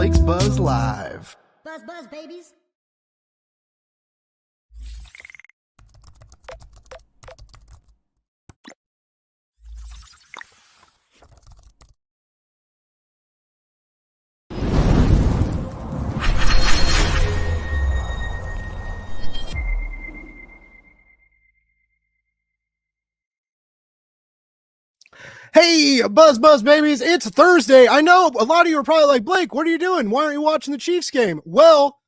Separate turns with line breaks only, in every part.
Blake's Buzz Live.
Buzz, buzz, babies.
Hey, Buzz babies, it's Thursday. I know a lot of you are probably like, Blake, what are you doing? Why aren't you watching the Chiefs game? Well,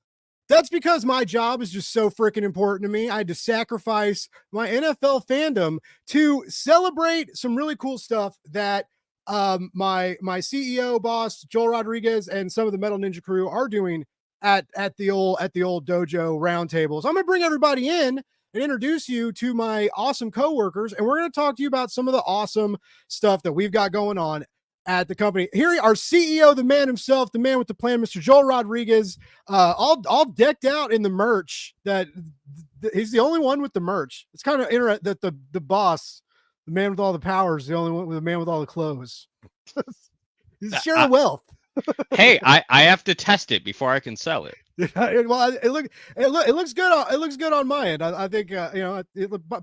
that's because my job is just so freaking important to me. I had to sacrifice my NFL fandom to celebrate some really cool stuff that my CEO boss, Joel Rodriguez, and some of the Metal Ninja crew are doing at the old Dojo Roundtable. So I'm gonna bring everybody in and introduce you to my awesome coworkers, and we're going to talk to you about some of the awesome stuff that we've got going on at the company. Here, our CEO, the man himself, the man with the plan, Mr. Joel Rodriguez, all decked out in the merch. That he's the only one with the merch. It's kind of interesting that the boss, the man with all the powers, the only one with the man with all the clothes. He's sheer wealth.
Hey, I have to test it before I can sell it.
Well, it looks good. It looks good on my end. I think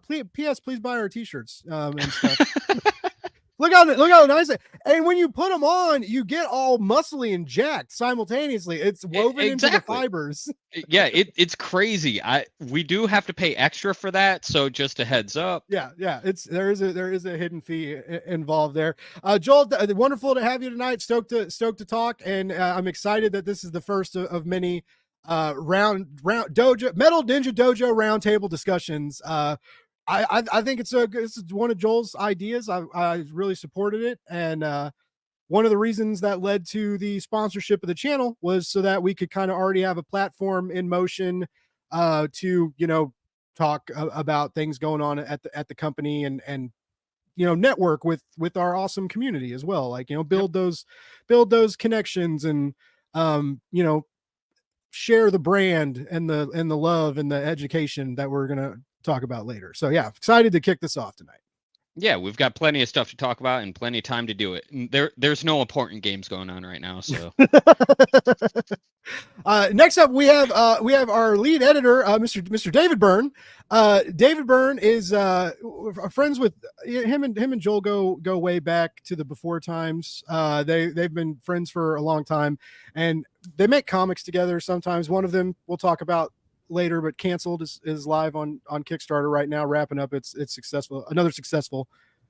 please buy our t-shirts and stuff. look how nice and when you put them on, you get all muscly and jacked simultaneously. It's woven into the fibers.
Yeah, it's crazy. We do have to pay extra for that, so just a heads up.
Yeah, there is a hidden fee involved there. Joel, wonderful to have you tonight. Stoked to talk, and I'm excited that this is the first of many round dojo Metal Ninja Dojo roundtable discussions. I think this is one of Joel's ideas. I really supported it, and one of the reasons that led to the sponsorship of the channel was so that we could kind of already have a platform in motion to talk about things going on at the company and network with our awesome community as well. Like build those connections and share the brand and the love and the education that we're gonna talk about later. So yeah, excited to kick this off tonight.
Yeah, we've got plenty of stuff to talk about and plenty of time to do it. There's no important games going on right now, so.
Next up, we have our lead editor, Mr. David Byrne. David Byrne is friends with him and Joel go way back to the before times. They've been friends for a long time, and they make comics together sometimes. One of them we'll talk about later, but Canceled is live on Kickstarter right now, wrapping up its successful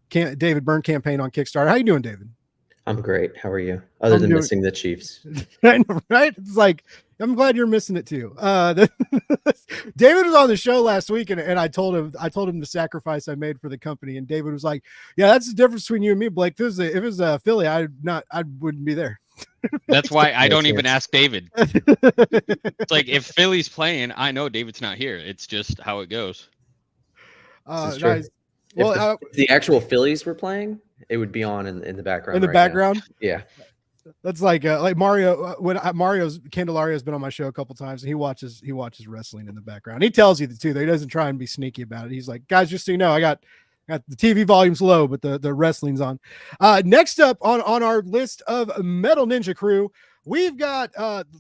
David Byrne campaign on Kickstarter. How you doing, David?
I'm great. How are you? Other than missing the Chiefs.
Right? It's like, I'm glad you're missing it too. David was on the show last week, and I told him the sacrifice I made for the company, and David was like, yeah, that's the difference between you and me, Blake. If it was Philly, I wouldn't be there.
That's why I don't even ask David. It's like, if Philly's playing, I know David's not here. It's just how it goes.
Nice.
Well, if the actual Phillies were playing, it would be on in the background.
In the background?
Now. Yeah.
That's like Mario. When Mario's Candelario's been on my show a couple times, and he watches wrestling in the background. He tells you too that he doesn't try and be sneaky about it. He's like, guys, just so you know, I got the TV volume's low, but the wrestling's on. Next up on our list of Metal Ninja crew, we've got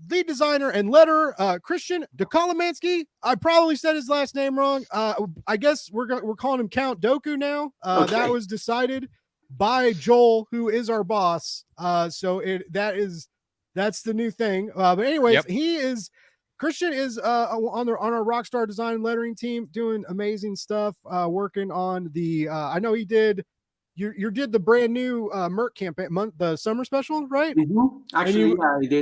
lead designer and letterer Christian Dokolomansky. I probably said his last name wrong. I guess we're calling him Count Doku now.
Okay.
That was decided by Joel, who is our boss. That's the new thing. But anyways, yep. Christian is on our Rockstar Design and Lettering team, doing amazing stuff. Working on the I know he did. You did the brand new Merc campaign, the summer special, right?
Mm-hmm. Actually,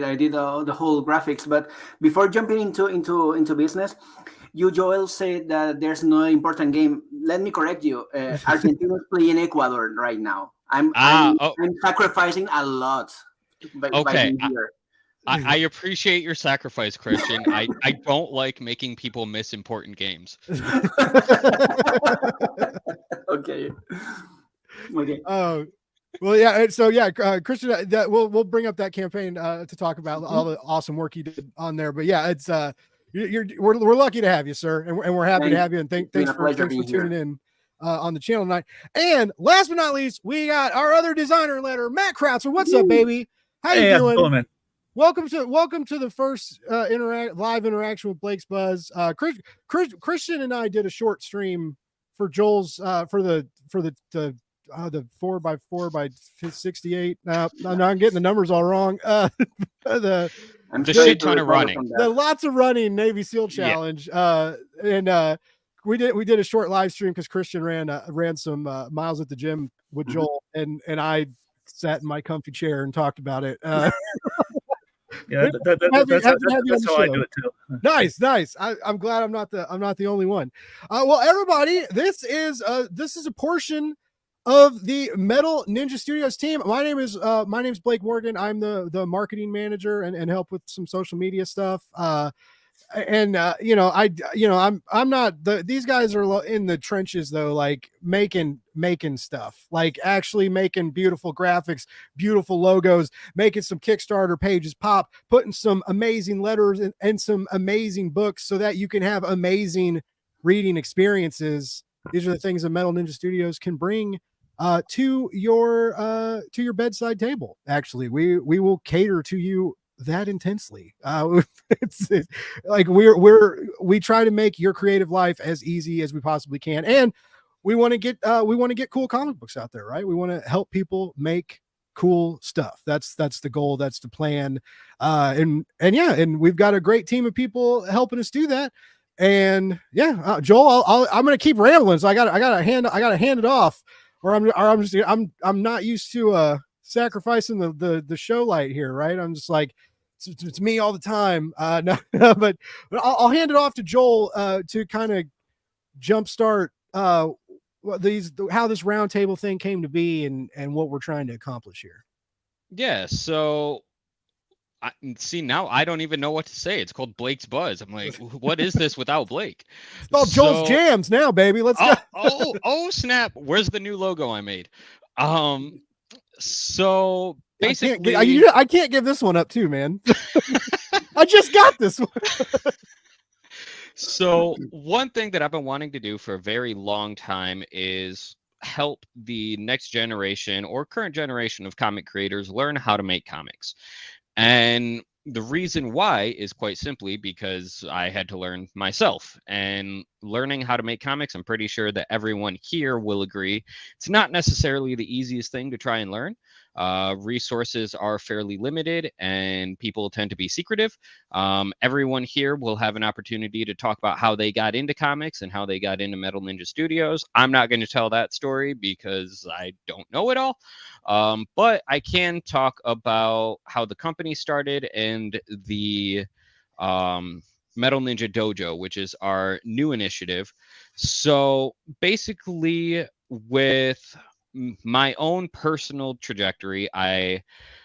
I did the whole graphics. But before jumping into business, you, Joel, said that there's no important game. Let me correct you. Argentina is playing Ecuador right now. I'm sacrificing a lot by being here.
I appreciate your sacrifice, Christian. I don't like making people miss important games.
Okay.
Well, yeah. So yeah, Christian, we'll bring up that campaign to talk about all the awesome work you did on there. But yeah, it's we're lucky to have you, sir, and we're happy to have you. And thanks for tuning in on the channel tonight. And last but not least, we got our other designer and letterer, Matt Krautzer. What's up, baby? How you doing?
Cool, man.
welcome to the first live interaction with Blake's Buzz. Christian and I did a short stream for Joel's for the 4x4x68. I'm getting the numbers all wrong. The
shit ton of running.
The lots of running Navy SEAL challenge. And we did a short live stream because Christian ran some miles at the gym with Joel, and I sat in my comfy chair and talked about it.
Yeah, that's how I do it too.
Nice. I'm glad I'm not the only one. Well, everybody, this is a portion of the Metal Ninja Studios team. My name is Blake Morgan. I'm the marketing manager and help with some social media stuff. I'm not these guys are in the trenches though, like making stuff, like actually making beautiful graphics, beautiful logos, making some Kickstarter pages pop, putting some amazing letters and some amazing books so that you can have amazing reading experiences. These are the things that Metal Ninja Studios can bring to your bedside table. Actually, we will cater to you that intensely. It's like we try to make your creative life as easy as we possibly can, and we want to get cool comic books out there, right? We want to help people make cool stuff. That's the goal. That's the plan. And we've got a great team of people helping us do that. And Joel, I'm going to keep rambling. So I got to hand it off, or I'm not used to sacrificing the show light here, right? I'm just like, it's me all the time. No, but I'll hand it off to Joel to kind of jumpstart how this roundtable thing came to be and what we're trying to accomplish here.
Yeah. So now I don't even know what to say. It's called Blake's Buzz. I'm like, what is this without Blake?
It's called Joel's Jams now, baby. Let's go.
Oh, snap. Where's the new logo I made? So basically,
I can't give this one up too, man. I just got this one.
So one thing that I've been wanting to do for a very long time is help the next generation or current generation of comic creators learn how to make comics. And the reason why is quite simply because I had to learn myself, and learning how to make comics, I'm pretty sure that everyone here will agree, it's not necessarily the easiest thing to try and learn. Resources are fairly limited and people tend to be secretive. Everyone here will have an opportunity to talk about how they got into comics and how they got into Metal Ninja Studios. I'm not going to tell that story because I don't know it all. But I can talk about how the company started and the Metal Ninja Dojo, which is our new initiative. So basically, with my own personal trajectory, I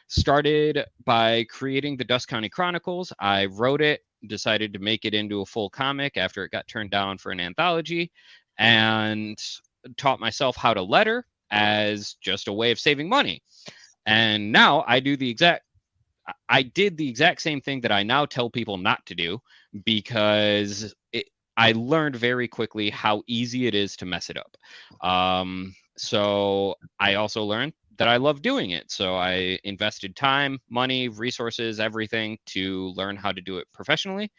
started by creating the Dust County Chronicles. I wrote it, decided to make it into a full comic after it got turned down for an anthology, and taught myself how to letter as just a way of saving money. And now I did the exact same thing that I now tell people not to do, because I learned very quickly how easy it is to mess it up. So I also learned that I love doing it. So I invested time, money, resources, everything to learn how to do it professionally,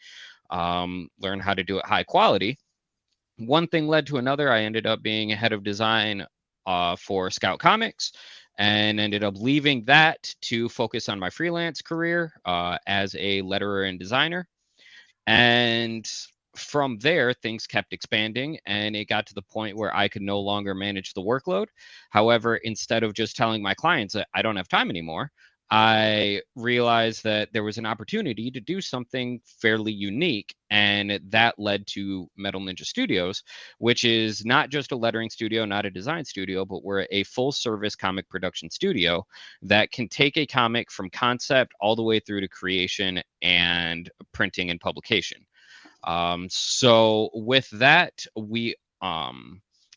learn how to do it high quality. One thing led to another. I ended up being a head of design for Scout Comics, and ended up leaving that to focus on my freelance career as a letterer and designer. And from there, things kept expanding, and it got to the point where I could no longer manage the workload. However, instead of just telling my clients that I don't have time anymore, I realized that there was an opportunity to do something fairly unique, and that led to Metal Ninja Studios, which is not just a lettering studio, not a design studio, but we're a full-service comic production studio that can take a comic from concept all the way through to creation and printing and publication. So with that, we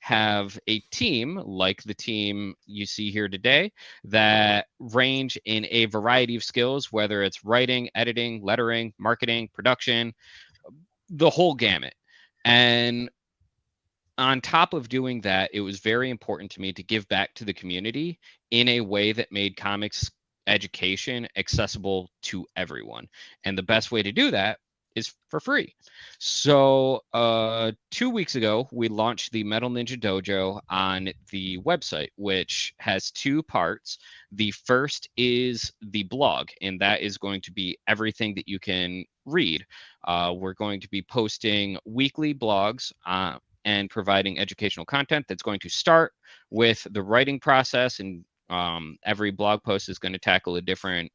have a team like the team you see here today that range in a variety of skills, whether it's writing, editing, lettering, marketing, production, the whole gamut. And on top of doing that, it was very important to me to give back to the community in a way that made comics education accessible to everyone. And the best way to do that is for free. So 2 weeks ago, we launched the Metal Ninja Dojo on the website, which has 2 parts. The first is the blog, and that is going to be everything that you can read. We're going to be posting weekly blogs and providing educational content that's going to start with the writing process, and every blog post is going to tackle a different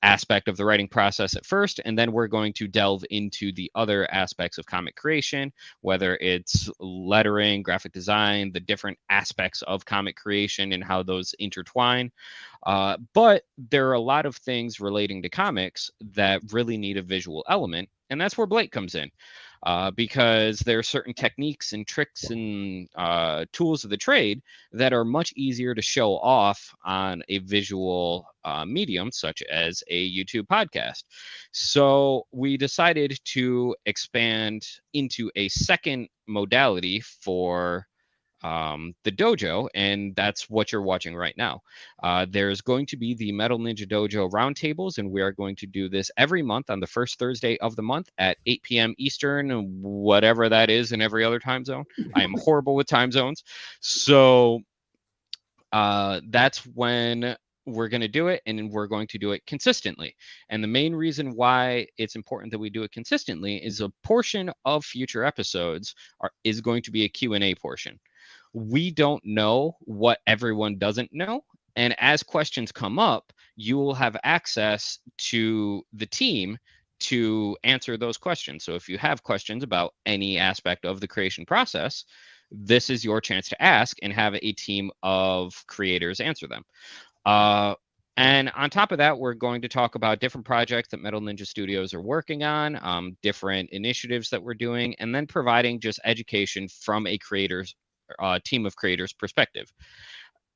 aspect of the writing process at first, and then we're going to delve into the other aspects of comic creation, whether it's lettering, graphic design, the different aspects of comic creation and how those intertwine. But there are a lot of things relating to comics that really need a visual element, and that's where Blake comes in. Because there are certain techniques and tricks and tools of the trade that are much easier to show off on a visual medium, such as a YouTube podcast. So we decided to expand into a second modality for the dojo, and that's what you're watching right now. There's going to be the Metal Ninja Dojo roundtables, and we are going to do this every month on the first Thursday of the month at 8 p.m. Eastern, whatever that is in every other time zone. I am horrible with time zones. So that's when we're going to do it, and we're going to do it consistently. And the main reason why it's important that we do it consistently is a portion of future episodes is going to be a Q&A portion. We don't know what everyone doesn't know. And as questions come up, you will have access to the team to answer those questions. So if you have questions about any aspect of the creation process, this is your chance to ask and have a team of creators answer them. And on top of that, we're going to talk about different projects that Metal Ninja Studios are working on, different initiatives that we're doing, and then providing just education from a creator's team of creators perspective.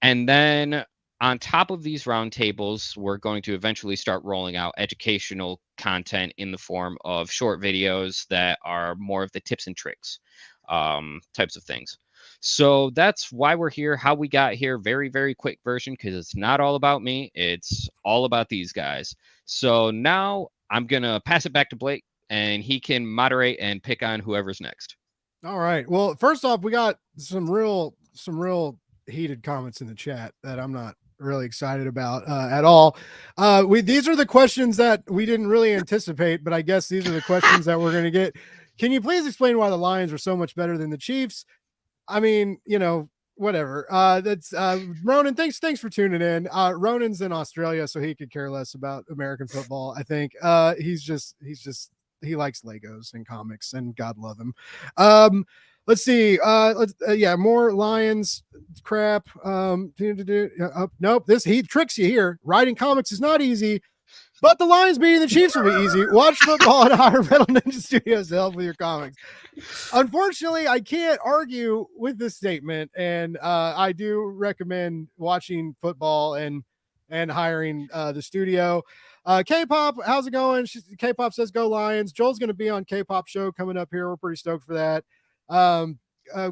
And then on top of these roundtables, we're going to eventually start rolling out educational content in the form of short videos that are more of the tips and tricks types of things. So that's why we're here, how we got here. Very, very quick version, because it's not all about me. It's all about these guys. So now I'm going to pass it back to Blake, and he can moderate and pick on whoever's next.
All right. Well, first off, we got some real heated comments in the chat that I'm not really excited about at all. These are the questions that we didn't really anticipate, but I guess these are the questions that we're going to get. Can you please explain why the Lions are so much better than the Chiefs? I mean, whatever. That's Ronan. Thanks for tuning in. Ronan's in Australia, so he could care less about American football. I think he likes Legos and comics, and God love him. Let's see. More Lions crap. Nope. He tricks you here. Writing comics is not easy, but the Lions beating the Chiefs will be easy. Watch football and hire Metal Ninja Studios to help with your comics. Unfortunately, I can't argue with this statement, and I do recommend watching football and hiring the studio. K-pop, how's it going? K-pop says go Lions. Joel's going to be on K-pop show coming up here. We're pretty stoked for that.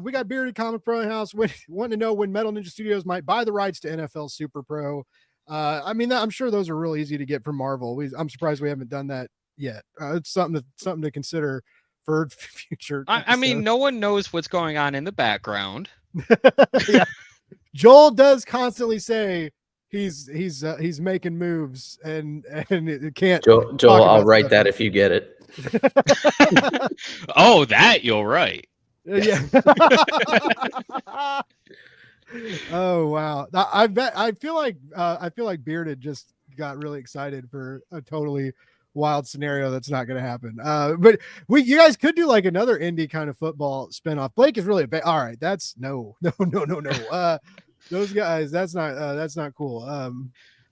We got Bearded Comic Pro in house wanting to know when Metal Ninja Studios might buy the rights to NFL Super Pro. I'm sure those are real easy to get from Marvel. I'm surprised we haven't done that yet. It's something to consider for future.
I mean, no one knows what's going on in the background.
Yeah. Joel does constantly say he's making moves and it can't.
Joel, I'll write that if you get it.
Oh, that you'll write.
Yeah. Oh wow. I feel like Bearded just got really excited for a totally wild scenario that's not going to happen. But you guys could do like another indie kind of football spinoff. Blake is really all right. That's no. Those guys, that's not cool.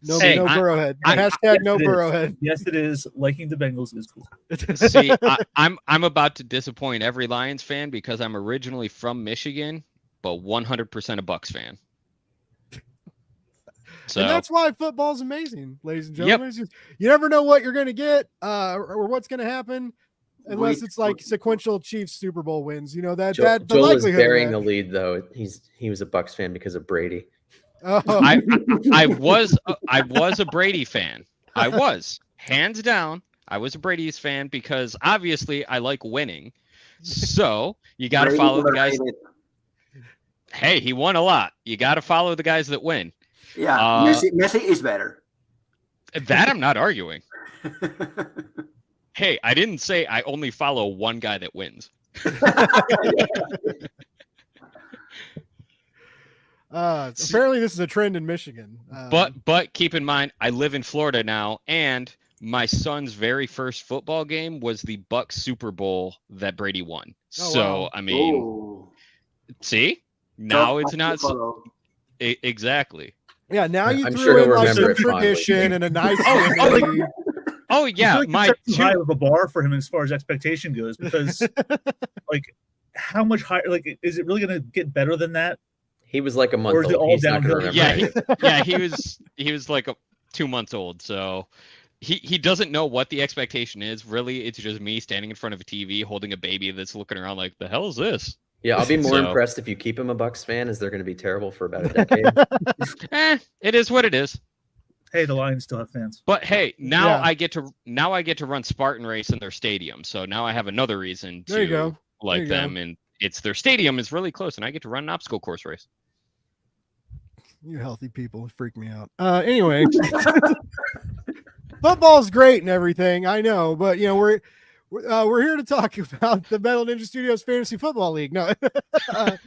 No Burrowhead. Hashtag no Burrowhead.
Yes, it is. Liking the Bengals is cool.
See, I'm about to disappoint every Lions fan because I'm originally from Michigan, but 100% a Bucks fan. So
and that's why football's amazing, ladies and gentlemen. Yep. You never know what you're going to get or what's going to happen unless it's like sequential Chiefs Super Bowl wins. That
Joel
the
is burying the lead though. He was a Bucks fan because of Brady.
Oh.
I was a Brady fan. I was, hands down. I was a Brady's fan because obviously I like winning. So you got to
Brady
follow the guys.
overrated.
Hey, he won a lot. You got to follow the guys that win.
Yeah, Messi is better.
That I'm not arguing. Hey, I didn't say I only follow one guy that wins.
Apparently this is a trend in Michigan.
But keep in mind, I live in Florida now, and my son's very first football game was the Bucs Super Bowl that Brady won. So,
wow.
I mean,
Ooh.
See? Now it's
Tough
not
to follow.
Exactly.
Yeah, now you
I'm
threw
sure
in
he'll
like
remember
some
it fondly.
tradition and a nice.
Oh
I
yeah,
feel like
my
it's too high of a bar for him as far as expectation goes, because like how much higher, like, is it really going to get better than that?
He was like a month
Or is it
old.
all
He's not going to
downhill?
remember
Yeah,
anything.
he was like 2 months old, so he doesn't know what the expectation is. Really, it's just me standing in front of a TV holding a baby that's looking around like, the hell is this?
Yeah, I'll be more
So-
impressed if you keep him a Bucks fan, as they're going to be terrible for about a decade.
It is what it is.
Hey, the Lions still have fans.
But hey, now
Yeah.
I get to run Spartan Race in their stadium. So now I have another reason
There you go.
to like
There you
them, and it's their stadium is really close, and I get to run an obstacle course race.
You healthy people freak me out. Anyway, football's great and everything, I know, but you know we're here to talk about the Metal Ninja Studios Fantasy Football League. No, but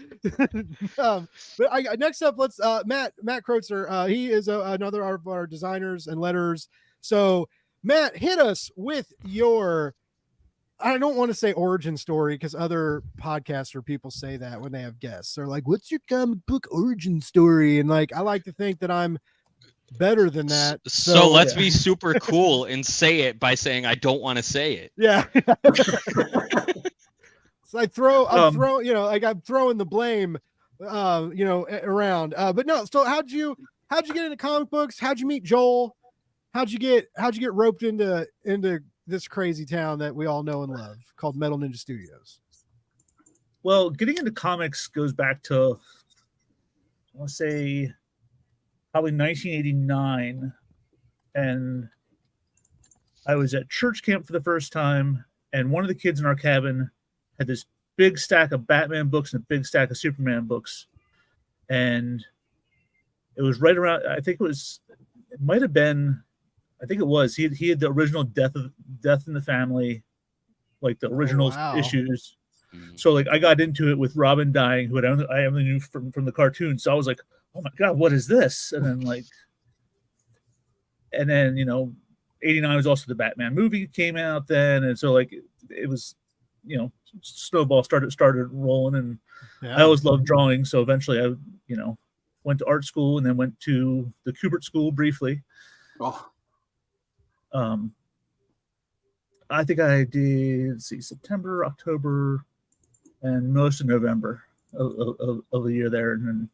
next up, let's Matt Kreutzer. He is another of our designers and letters. So Matt, hit us with your. I don't want to say origin story because other podcasts or people say that when they have guests. They're like, "What's your comic book origin story?" And like, I like to think that I'm better than that.
So let's be super cool and say it by saying I don't want to say it.
Yeah. So I'm throwing the blame, around. But no. So how'd you get into comic books? How'd you meet Joel? How'd you get roped into this crazy town that we all know and love called Metal Ninja Studios?
Well, getting into comics goes back to, I want to say, probably 1989, and I was at church camp for the first time, and one of the kids in our cabin had this big stack of Batman books and a big stack of Superman books, and it was right around, I think it was he had the original Death in the Family, like the original issues. So like I got into it with Robin dying, who I only knew from the cartoon. So I was like, oh my god, what is this? And then 89 was also the Batman movie came out then, and so like it was, snowball started rolling, and I always loved drawing. So eventually I went to art school and then went to the Kubert School briefly. I think I did September, October, and most of November of the year there, and then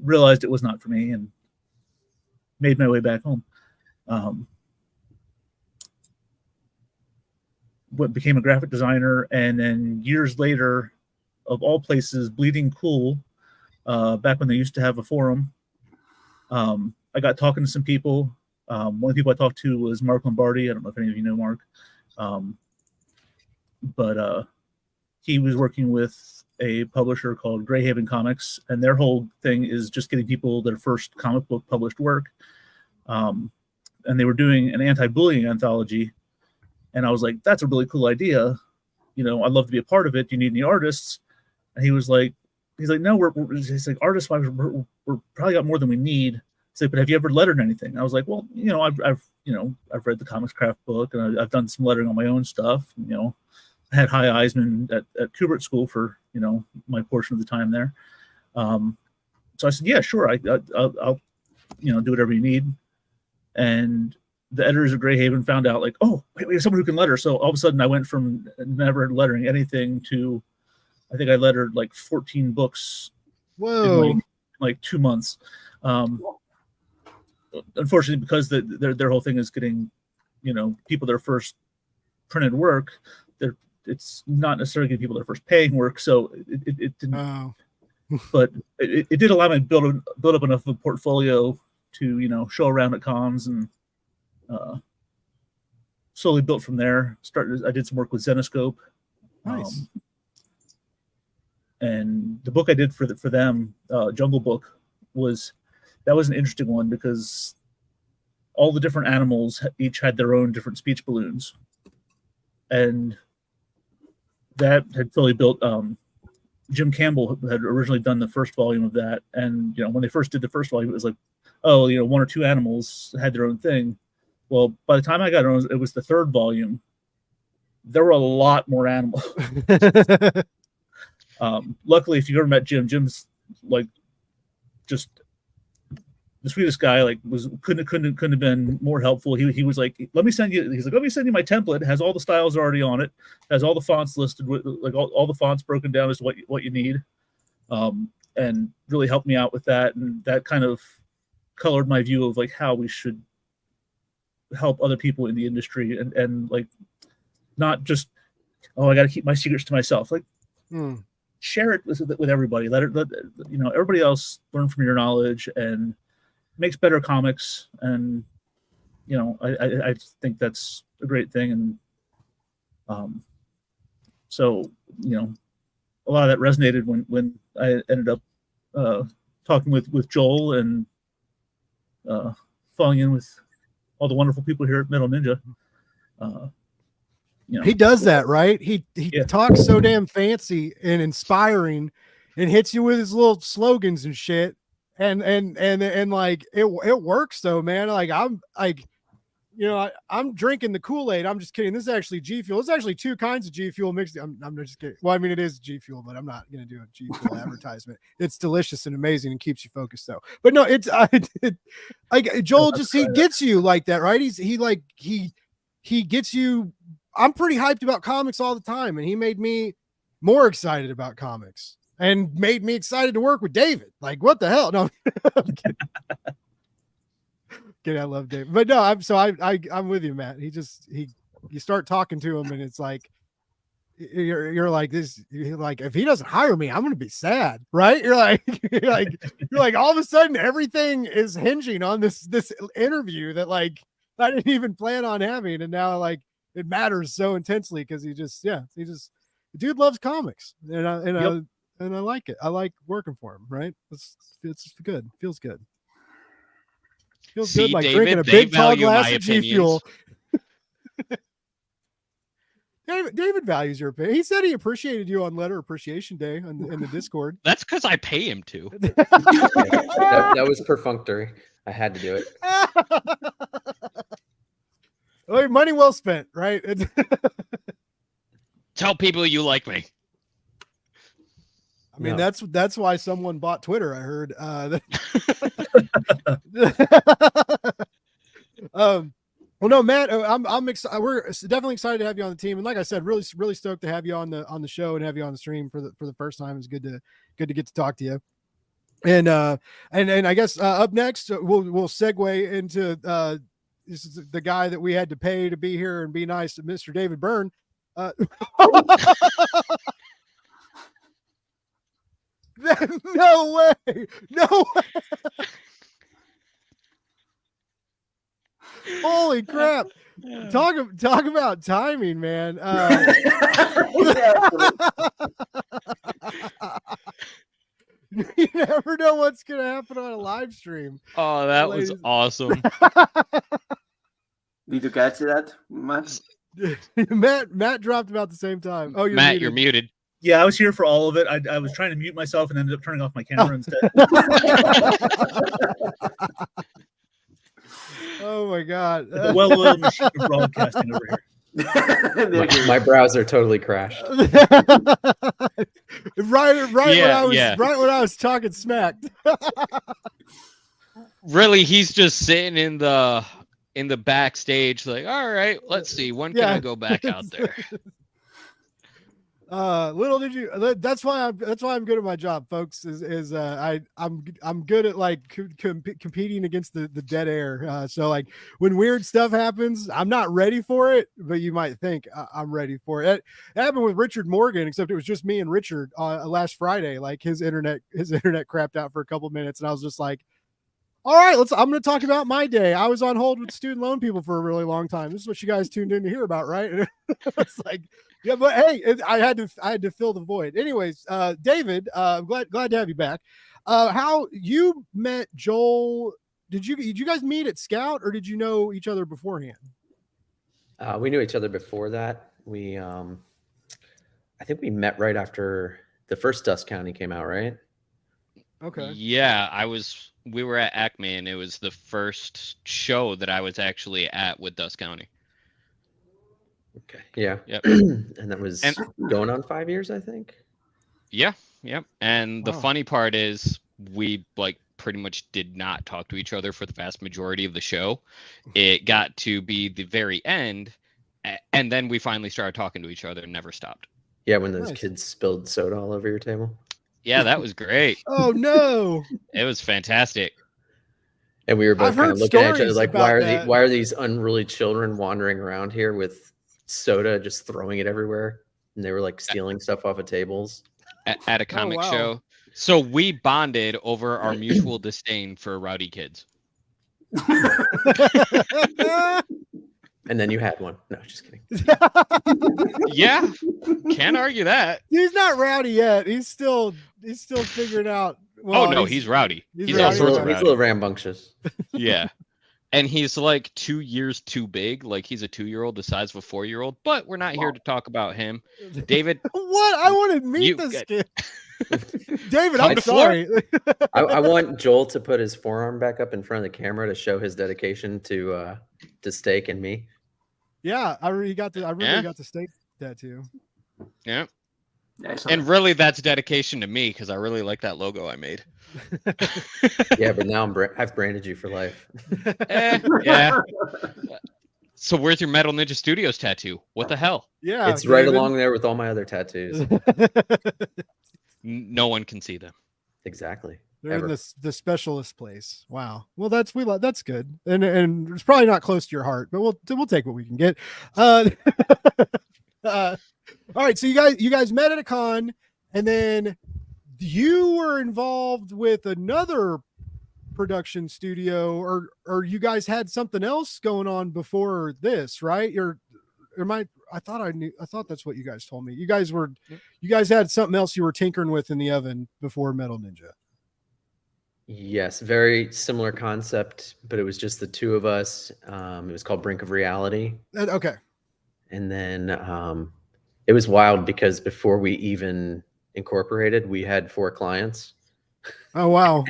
realized it was not for me and made my way back home. Became a graphic designer, and then years later, of all places, Bleeding Cool, back when they used to have a forum, I got talking to some people. One of the people I talked to was Mark Lombardi. I don't know if any of you know Mark. But he was working with a publisher called Greyhaven Comics, and their whole thing is just getting people their first comic book published work. And they were doing an anti-bullying anthology. And I was like, that's a really cool idea. I'd love to be a part of it. Do you need any artists? And he's like, no, he's like, artists, we're probably got more than we need. He's like, but have you ever lettered anything? I was like, well, I've read the Comics Craft book, and I've done some lettering on my own stuff. I had High Eisman at Kubert School for my portion of the time there. So I said, yeah, sure, I'll do whatever you need. And the editors of Greyhaven found out, like, oh, wait, we have someone who can letter. So all of a sudden, I went from never lettering anything to, I think I lettered like 14 books.
Whoa!
In like 2 months. Unfortunately, because their whole thing is getting, people their first printed work. It's not necessarily getting people their first paying work. So it didn't. but it did allow me to build up enough of a portfolio to show around at cons, and slowly built from there. I did some work with Zenoscope.
Nice.
And the book I did for them, Jungle Book, was an interesting one because all the different animals each had their own different speech balloons, and that had totally built. Jim Campbell had originally done the first volume of that, and when they first did the first volume, it was like, oh, one or two animals had their own thing. Well, by the time I got it was the third volume. There were a lot more animals. Luckily, if you ever met Jim, Jim's like just the sweetest guy. Like, couldn't have been more helpful. He was like, let me send you my template. It has all the styles already on it. Has all the fonts listed, with like all the fonts broken down as what you need, and really helped me out with that. And that kind of colored my view of like how we should help other people in the industry, and like not just, oh, I got to keep my secrets to myself. Like, share it with everybody. Let everybody else learn from your knowledge, and makes better comics. And I think that's a great thing. And so a lot of that resonated when I ended up talking with Joel and falling in with all the wonderful people here at Metal Ninja.
He does that, right? He talks so damn fancy and inspiring, and hits you with his little slogans and shit. And like it works though, man. Like I'm drinking the Kool-Aid. I'm just kidding. This is actually G Fuel. It's actually two kinds of G Fuel mixed. I'm just kidding. Well, I mean, it is G Fuel, but I'm not going to do a G Fuel advertisement. It's delicious and amazing and keeps you focused though. But no, it's like Joel he gets you like that, right? He gets you. I'm pretty hyped about comics all the time, and he made me more excited about comics and made me excited to work with David. Like, what the hell? No, I'm kidding. I love David, but no, I'm with you, Matt. You start talking to him, and it's like you're like this. You're like, if he doesn't hire me, I'm gonna be sad, right? You're like all of a sudden everything is hinging on this interview that like I didn't even plan on having, and now like it matters so intensely because the dude loves comics, and I like it. I like working for him, right? It's good. Feels good. Feels good like
David,
drinking a big tall glass of G Fuel. David values your opinion. He said he appreciated you on Letter Appreciation Day in the Discord.
That's because I pay him to.
that was perfunctory. I had to do it.
Well, money well spent, right?
Tell people you like me.
I mean, that's why someone bought Twitter. I heard. Well, no, Matt, I'm excited. We're definitely excited to have you on the team, and like I said, really stoked to have you on the show and have you on the stream for the first time. It's good to get to talk to you. And I guess up next we'll segue into this is the guy that we had to pay to be here and be nice to Mr. David Byrne. No way. Holy crap. Talk about timing, man. You never know what's going to happen on a live stream.
Oh, that was awesome.
Did you catch that, Matt?
Matt dropped about the same time. Oh,
you're muted.
Yeah, I was here for all of it. I was trying to mute myself and ended up turning off my camera instead.
Oh my God.
The well-oiled machine of broadcasting over here.
My browser totally crashed.
Right when I was talking smack.
Really, he's just sitting in the backstage, like, all right, let's see, when can I go back out there?
Little did you. That's why I'm good at my job, folks. I'm good at like competing against the dead air. So like when weird stuff happens, I'm not ready for it, but you might think I'm ready for it. It happened with Richard Morgan, except it was just me and Richard last Friday. Like his internet crapped out for a couple minutes, and I was just like, all right, I'm going to talk about my day. I was on hold with student loan people for a really long time. This is what you guys tuned in to hear about, right? It's like, yeah, but hey, I had to fill the void. Anyways, David, I'm glad to have you back. How you met Joel? Did you guys meet at Scout, or did you know each other beforehand?
We knew each other before that. I think we met right after the first Dust County came out, right?
Okay.
Yeah, we were at Acme, and it was the first show that I was actually at with Dust County.
Okay. Yeah.
Yep.
And that was going on 5 years, I think.
Yeah. Yep. And the
Wow.
funny part is we like pretty much did not talk to each other for the vast majority of the show. It got to be the very end, and then we finally started talking to each other and never stopped.
Yeah, when those
Nice.
kids spilled soda all over your table.
Yeah, that was great.
Oh no.
It was fantastic.
And we were both
I've
kind
heard
of looking at each other
stories
like,
about that.
why are these unruly children wandering around here with soda, just throwing it everywhere? And they were like stealing stuff off of tables.
At a comic
wow.
show. So we bonded over our mutual disdain for rowdy kids.
And then you had one. No, just kidding.
Yeah, can't argue that.
He's not rowdy yet. He's still figuring out. Well,
Oh no, he's rowdy. He's
rowdy.
all
He's a
sorts
little,
of
he's a
rowdy.
little rambunctious.
Yeah. And he's like 2 years too big. Like he's a 2-year-old the size of a 4-year-old. But we're not here to talk about him. David,
What? I want to meet
You
this
get-
kid. David,
Come
I'm
to
sorry.
I want Joel to put his forearm back up in front of the camera to show his dedication to Steak and me.
Yeah, I really got
Yeah.
the steak tattoo.
yeah.
Yeah, so-
And really that's dedication to me because I really like that logo I made.
Yeah, but now I've branded you for life.
Yeah. So where's your Metal Ninja Studios tattoo? What the hell?
Yeah,
It's right
David.
along there with all my other tattoos.
No one can see them.
Exactly.
They're
Ever.
in the specialist place. Wow. Well, that's good, and it's probably not close to your heart, but we'll take what we can get. All right. So you guys met at a con, and then you were involved with another production studio, or you guys had something else going on before this, right? I thought that's what you guys told me. You guys had something else you were tinkering with in the oven before Metal Ninja.
Yes, very similar concept, but it was just the two of us. It was called Brink of Reality.
Okay.
And then it was wild because before we even incorporated, we had 4 clients.
Oh, wow.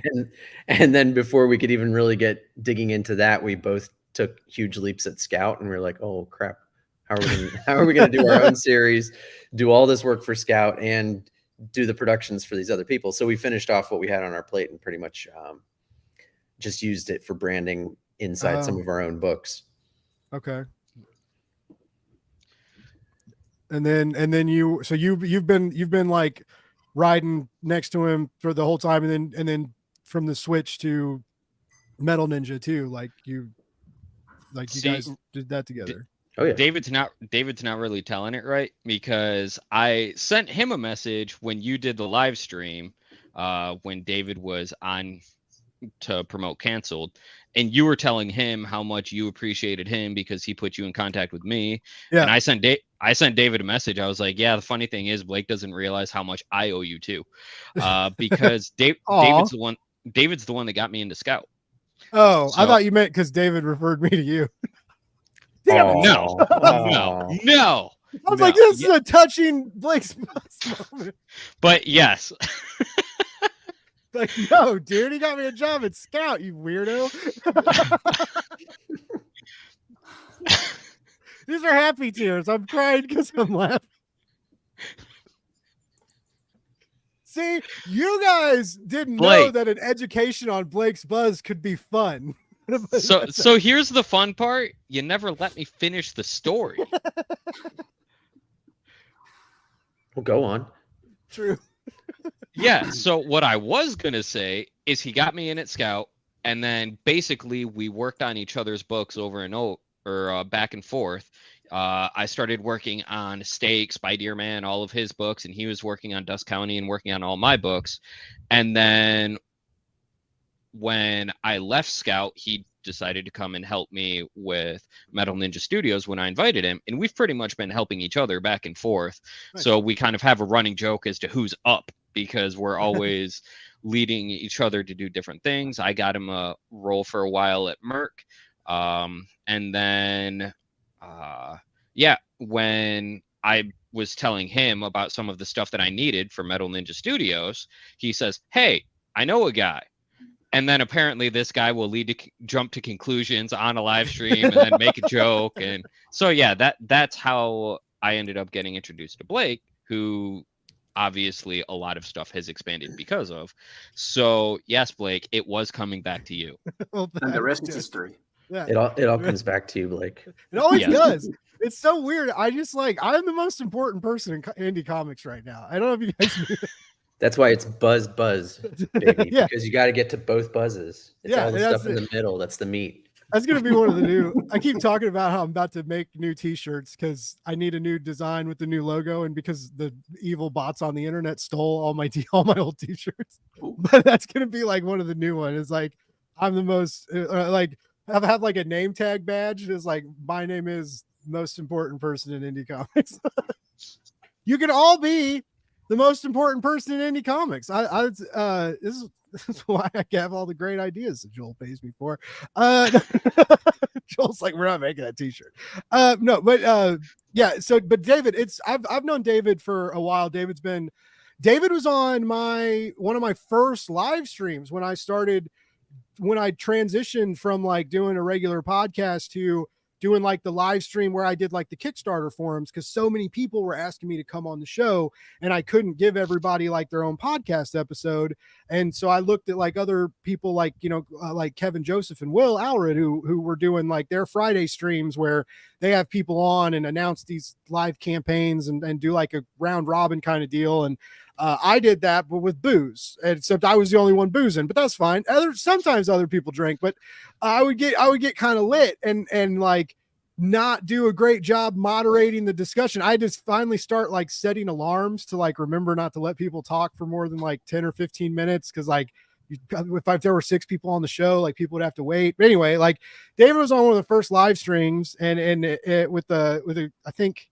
And then before we could even really get digging into that, we both took huge leaps at Scout, and we were like, oh crap, how are we going to do our own series, do all this work for Scout, and do the productions for these other people? So we finished off what we had on our plate and pretty much just used it for branding inside some of our own books.
Okay. And then you've been like riding next to him for the whole time, and then from the switch to Metal Ninja too, like you guys did that together.
Oh yeah.
David's not really telling it right, because I sent him a message when you did the live stream, when David was on to promote Canceled, and you were telling him how much you appreciated him because he put you in contact with me.
Yeah.
And I sent David a message. I was like, yeah, the funny thing is Blake doesn't realize how much I owe you too, because David's the one that got me into Scout.
Oh, I
So-
thought you meant because David referred me to you.
Damn it,
Oh,
no.
I was like, this is a touching Blake's moment.
But yes.
Like, no, dude, he got me a job at Scout, you weirdo. These are happy tears. I'm crying because I'm laughing. See, you guys didn't know
Blake.
that an education on Blake's Buzz could be fun.
So here's the fun part. You never let me finish the story.
Well, go on.
True.
Yeah. So what I was gonna say is he got me in at Scout, and then basically we worked on each other's books over and over, or back and forth. I started working on Stake, Spy Man, all of his books, and he was working on Dust County and working on all my books. And then when I left Scout, he decided to come and help me with Metal Ninja Studios when I invited him, and we've pretty much been helping each other back and forth.
Nice.
So we kind of have a running joke as to who's up, because we're always leading each other to do different things. I got him a role for a while at Merc, and then when I was telling him about some of the stuff that I needed for Metal Ninja Studios, he says, "Hey, I know a guy." And then apparently this guy will jump to conclusions on a live stream and then make a joke. And so, yeah, that's how I ended up getting introduced to Blake, who obviously a lot of stuff has expanded because of. So yes, Blake, it was coming back to you.
Well,
And the rest is
that's
history.
good.
It all comes back to you, Blake.
It always
Yes.
does. It's so weird. I'm the most important person in indie comics right now. I don't know if you guys knew that.
That's why it's buzz, baby.
Yeah.
Because you got to get to both buzzes. It's
Yeah,
all the
that's
stuff in the middle. That's the meat.
That's gonna be one of the new. I keep talking about how I'm about to make new T-shirts because I need a new design with the new logo, and because the evil bots on the internet stole all my old T-shirts. But that's gonna be like one of the new ones. It's like I'm the most like have like a name tag badge. It's like my name is most important person in indie comics. You can all be the most important person in indie comics. This is why I have all the great ideas that Joel pays me for. Joel's like, we're not making that T-shirt. No, but yeah. So, but David, I've known David for a while. David was on one of my first live streams when I transitioned from like doing a regular podcast to doing like the live stream where I did like the Kickstarter forums, because so many people were asking me to come on the show and I couldn't give everybody like their own podcast episode. And so I looked at like other people like, like Kevin Joseph and Will Alred, who were doing like their Friday streams where they have people on and announce these live campaigns and do like a round robin kind of deal. And I did that, but with booze, except I was the only one boozing, but that's fine. Sometimes other people drink, but I would get kind of lit and like not do a great job moderating the discussion. I just finally start like setting alarms to like remember not to let people talk for more than like 10 or 15 minutes. Cause like if there were 6 people on the show, like people would have to wait. But anyway, like David was on one of the first live streams and with I think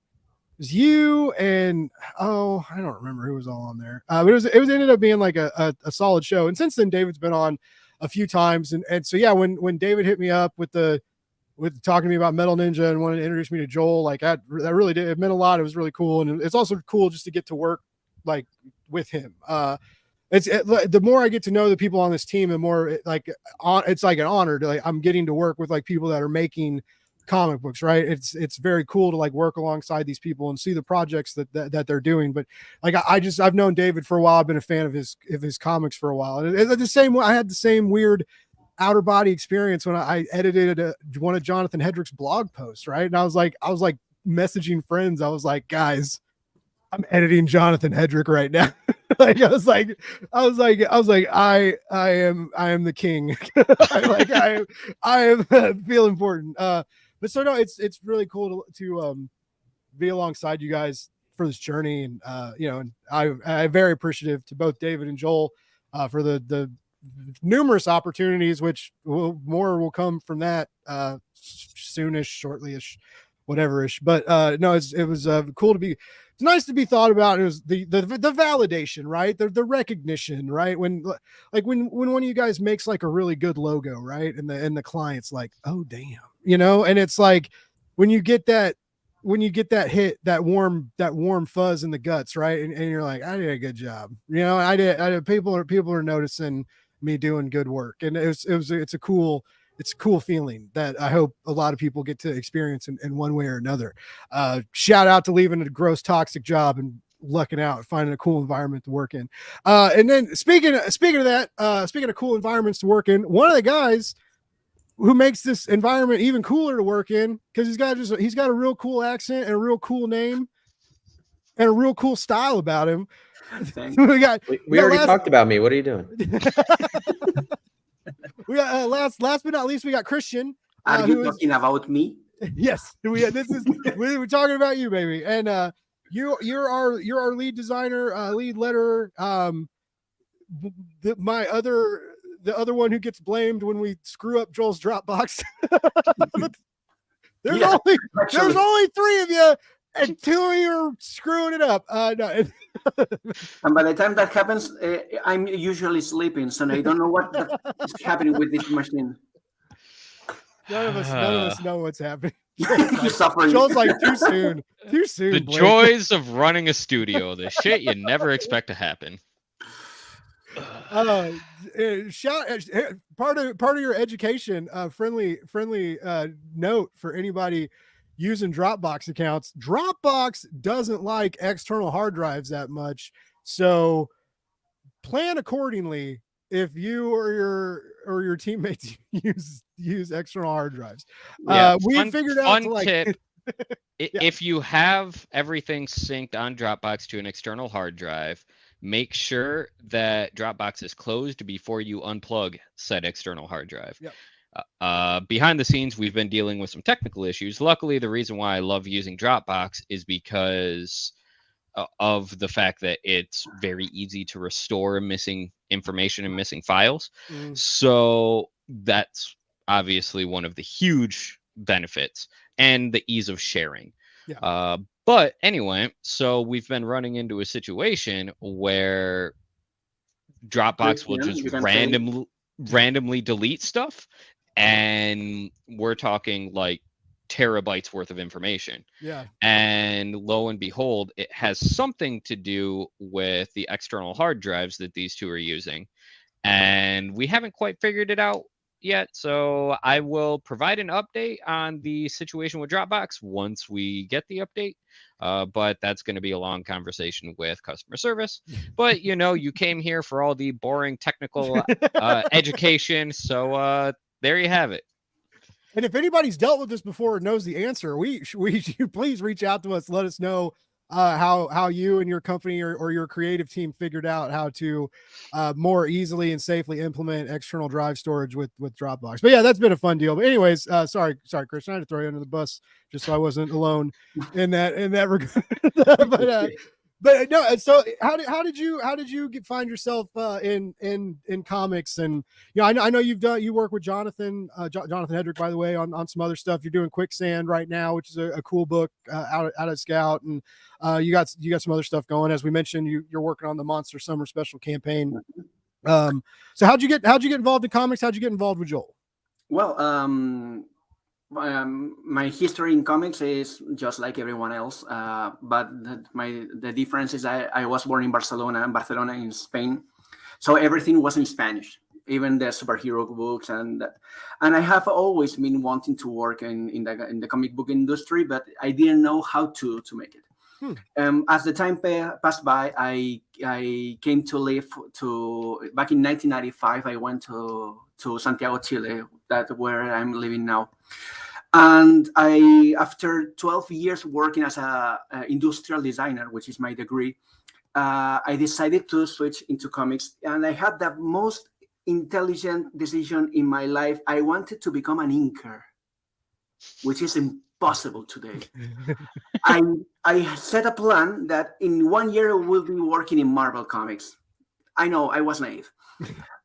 it was you and I don't remember who was all on there. But it ended up being like a solid show. And since then David's been on a few times. And so, yeah, when David hit me up with talking to me about Metal Ninja and wanted to introduce me to Joel, like that really did. It meant a lot. It was really cool. And it's also cool just to get to work like with him. The more I get to know the people on this team, the more it's like an honor to like, I'm getting to work with like people that are making comic books, right? It's very cool to like work alongside these people and see the projects that they're doing. But like I've known David for a while. I've been a fan of his comics for a while. And the same way I had the same weird outer body experience when I edited one of Jonathan Hedrick's blog posts, right? And I was like messaging friends. I was like, guys, I'm editing Jonathan Hedrick right now. I am the king. I feel important. But so no, it's really cool to be alongside you guys for this journey, and and I'm very appreciative to both David and Joel for the numerous opportunities, which more will come from that soonish, shortly-ish, whatever-ish. But no, it was cool to be. It's nice to be thought about. It was the validation, right? The recognition, right? When one of you guys makes like a really good logo, right? And the client's like, oh damn, and it's like when you get that hit, that warm fuzz in the guts, right? And you're like, I did a good job. I did. People are noticing me doing good work. And it's a cool feeling that I hope a lot of people get to experience in one way or another. Shout out to leaving a gross toxic job and lucking out, finding a cool environment to work in. And then speaking of that, speaking of cool environments to work in, one of the guys who makes this environment even cooler to work in, because he's got a real cool accent and a real cool name. and a real cool style about him.
Thanks.
we got
We already talked about me. What are you doing?
we got last but not least, we got Christian.
Are you talking about me?
Yes, we're talking about you, baby. And you're our lead designer, lead letterer. The other one who gets blamed when we screw up Joel's Dropbox. There's only 3 of you, and 2 of you are screwing it up. No.
And by the time that happens, I'm usually sleeping, so I don't know what is happening with this machine.
None of us know what's happening.
Joel's
like too soon.
The
Blake.
joys of running a studio, the shit you never expect to happen.
Part of your education, friendly note for anybody using Dropbox accounts. Dropbox doesn't like external hard drives that much, so plan accordingly if you or your teammates use external hard drives. We figured out to
tip. If you have everything synced on Dropbox to an external hard drive, make sure that Dropbox is closed before you unplug said external hard drive.
Yep.
Behind the scenes, we've been dealing with some technical issues. Luckily, the reason why I love using Dropbox is because of the fact that it's very easy to restore missing information and missing files. So that's obviously one of the huge benefits, and the ease of sharing.
Yeah.
But anyway, so we've been running into a situation where Dropbox will just randomly delete stuff, and we're talking like terabytes worth of information.
Yeah.
And lo and behold, it has something to do with the external hard drives that these 2 are using. And we haven't quite figured it out yet, so I will provide an update on the situation with Dropbox once we get the update. But that's going to be a long conversation with customer service. But you came here for all the boring technical education, so there you have it.
And if anybody's dealt with this before and knows the answer, we please reach out to us. Let us know how you and your company or your creative team figured out how to more easily and safely implement external drive storage with Dropbox. But yeah, that's been a fun deal. But anyways, sorry, Christian, I had to throw you under the bus just so I wasn't alone in that regard. But no. So how did you find yourself in comics? And I know you work with Jonathan Hedrick, by the way, on some other stuff. You're doing Quicksand right now, which is a cool book out at Scout, and you got some other stuff going. As we mentioned, you're working on the Monster Summer Special campaign. So how'd you get involved in comics? How'd you get involved with Joel?
Well, my history in comics is just like everyone else, but the difference is I was born in Barcelona in Spain, so everything was in Spanish, even the superhero books, and I have always been wanting to work in the comic book industry, but I didn't know how to make it. As the time passed by, I came to live back in 1995. I went to Santiago, Chile, that's where I'm living now. And after 12 years working as a industrial designer, which is my degree, I decided to switch into comics. And I had the most intelligent decision in my life. I wanted to become an inker, which is impossible today. I set a plan that in 1 year I will be working in Marvel Comics. I know, I was naive.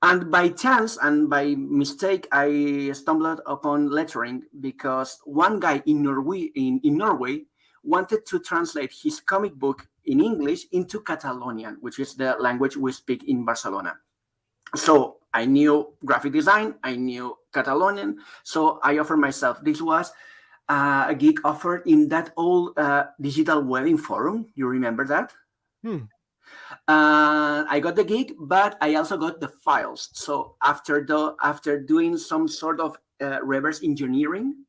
And by chance and by mistake, I stumbled upon lettering because one guy in Norway wanted to translate his comic book in English into Catalonian, which is the language we speak in Barcelona. So I knew graphic design, I knew Catalonian, so I offered myself. This was a gig offered in that old digital webbing forum. You remember that? I got the gig, but I also got the files. So after doing some sort of reverse engineering,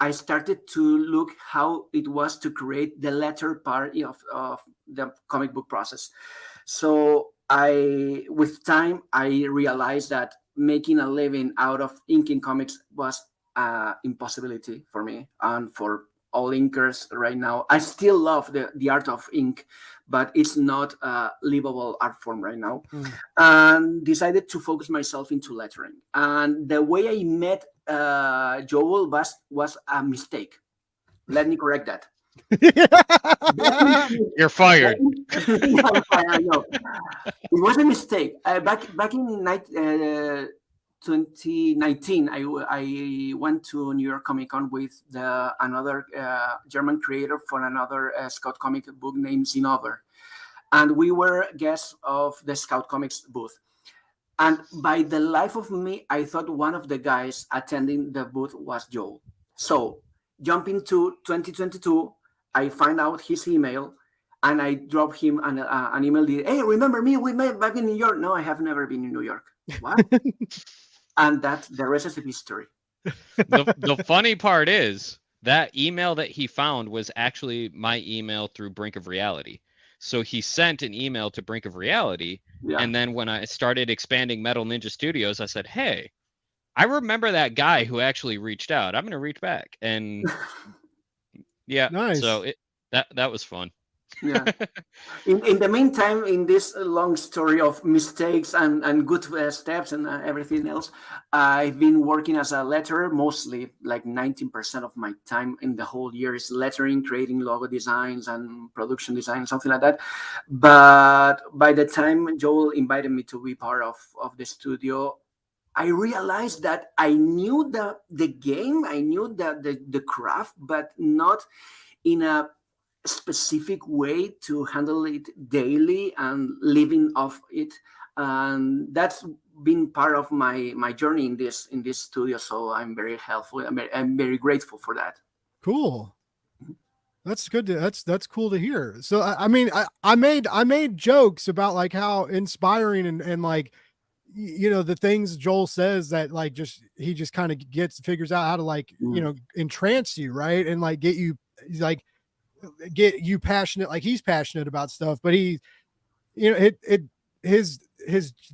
I started to look how it was to create the letter part of the comic book process. So with time, I realized that making a living out of inking comics was an impossibility for me and for all inkers right now. I still love the art of ink, but it's not a livable art form right now. And decided to focus myself into lettering. And the way I met Joel was a mistake. Let me correct that.
You're fired.
I know. It was a mistake. Back in 2019, I went to New York Comic Con with another German creator for another Scout comic book named Zinnover. And we were guests of the Scout Comics booth. And by the life of me, I thought one of the guys attending the booth was Joel. So jumping to 2022, I find out his email and I drop him an email. Hey, remember me? We met back in New York. No, I have never been in New York. What? And that the rest is history.
The funny part is that email that he found was actually my email through Brink of Reality. So he sent an email to Brink of Reality. Yeah. And then when I started expanding Metal Ninja Studios, I said, hey, I remember that guy who actually reached out. I'm going to reach back. And yeah, nice. So that was fun.
Yeah. In the meantime, in this long story of mistakes and good steps and everything else, I've been working as a letterer, mostly like 19% of my time in the whole year is lettering, creating logo designs and production design, something like that. But by the time Joel invited me to be part of the studio, I realized that I knew the game, I knew the craft, but not in a specific way to handle it daily and living off it. And that's been part of my journey in this studio. So I'm very helpful. I'm very grateful for that.
Cool. That's good. That's cool to hear. So I mean, I made jokes about like how inspiring and like, you know, the things Joel says that like he just kind of figures out how to like, you know, entrance you, right? And like get you passionate, like he's passionate about stuff, but he, you know, his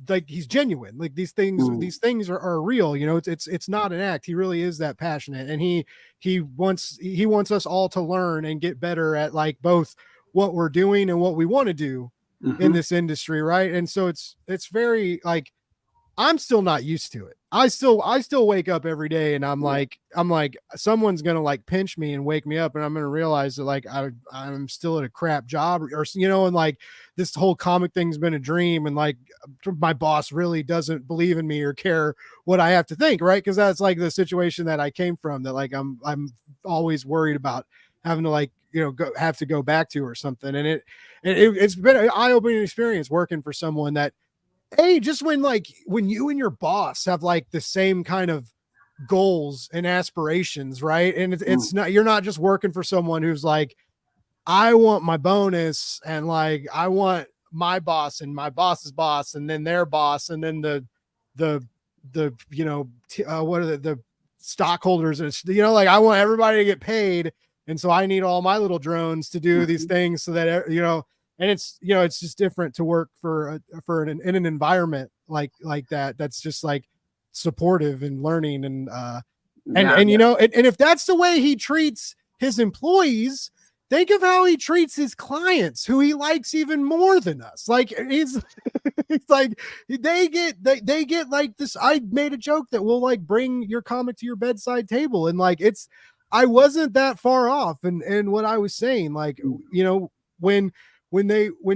like he's genuine. Like these things are real, you know. It's not an act. He really is that passionate, and he wants us all to learn and get better at like both what we're doing and what we want to do in this industry, right? And so it's very like, I'm still not used to it. I still wake up every day and I'm like someone's gonna like pinch me and wake me up, and I'm gonna realize that like I'm still at a crap job, or you know, and like this whole comic thing's been a dream, and like my boss really doesn't believe in me or care what I have to think, right? Because that's like the situation that I came from, that like I'm always worried about having to like, you know, have to go back to or something. And it's been an eye-opening experience working for someone that, hey, just when you and your boss have like the same kind of goals and aspirations, right? And it's not, you're not just working for someone who's like, I want my bonus and like I want my boss and my boss's boss and then their boss and then the you know, what are the stockholders, and you know, like I want everybody to get paid, and so I need all my little drones to do these things so that, you know. And it's, you know, it's just different to work in an environment like that. That's just like supportive and learning and you know, and if that's the way he treats his employees, think of how he treats his clients, who he likes even more than us. Like it's like they get like this. I made a joke that will like bring your comic to your bedside table, and like I wasn't that far off. And what I was saying, like, you know, when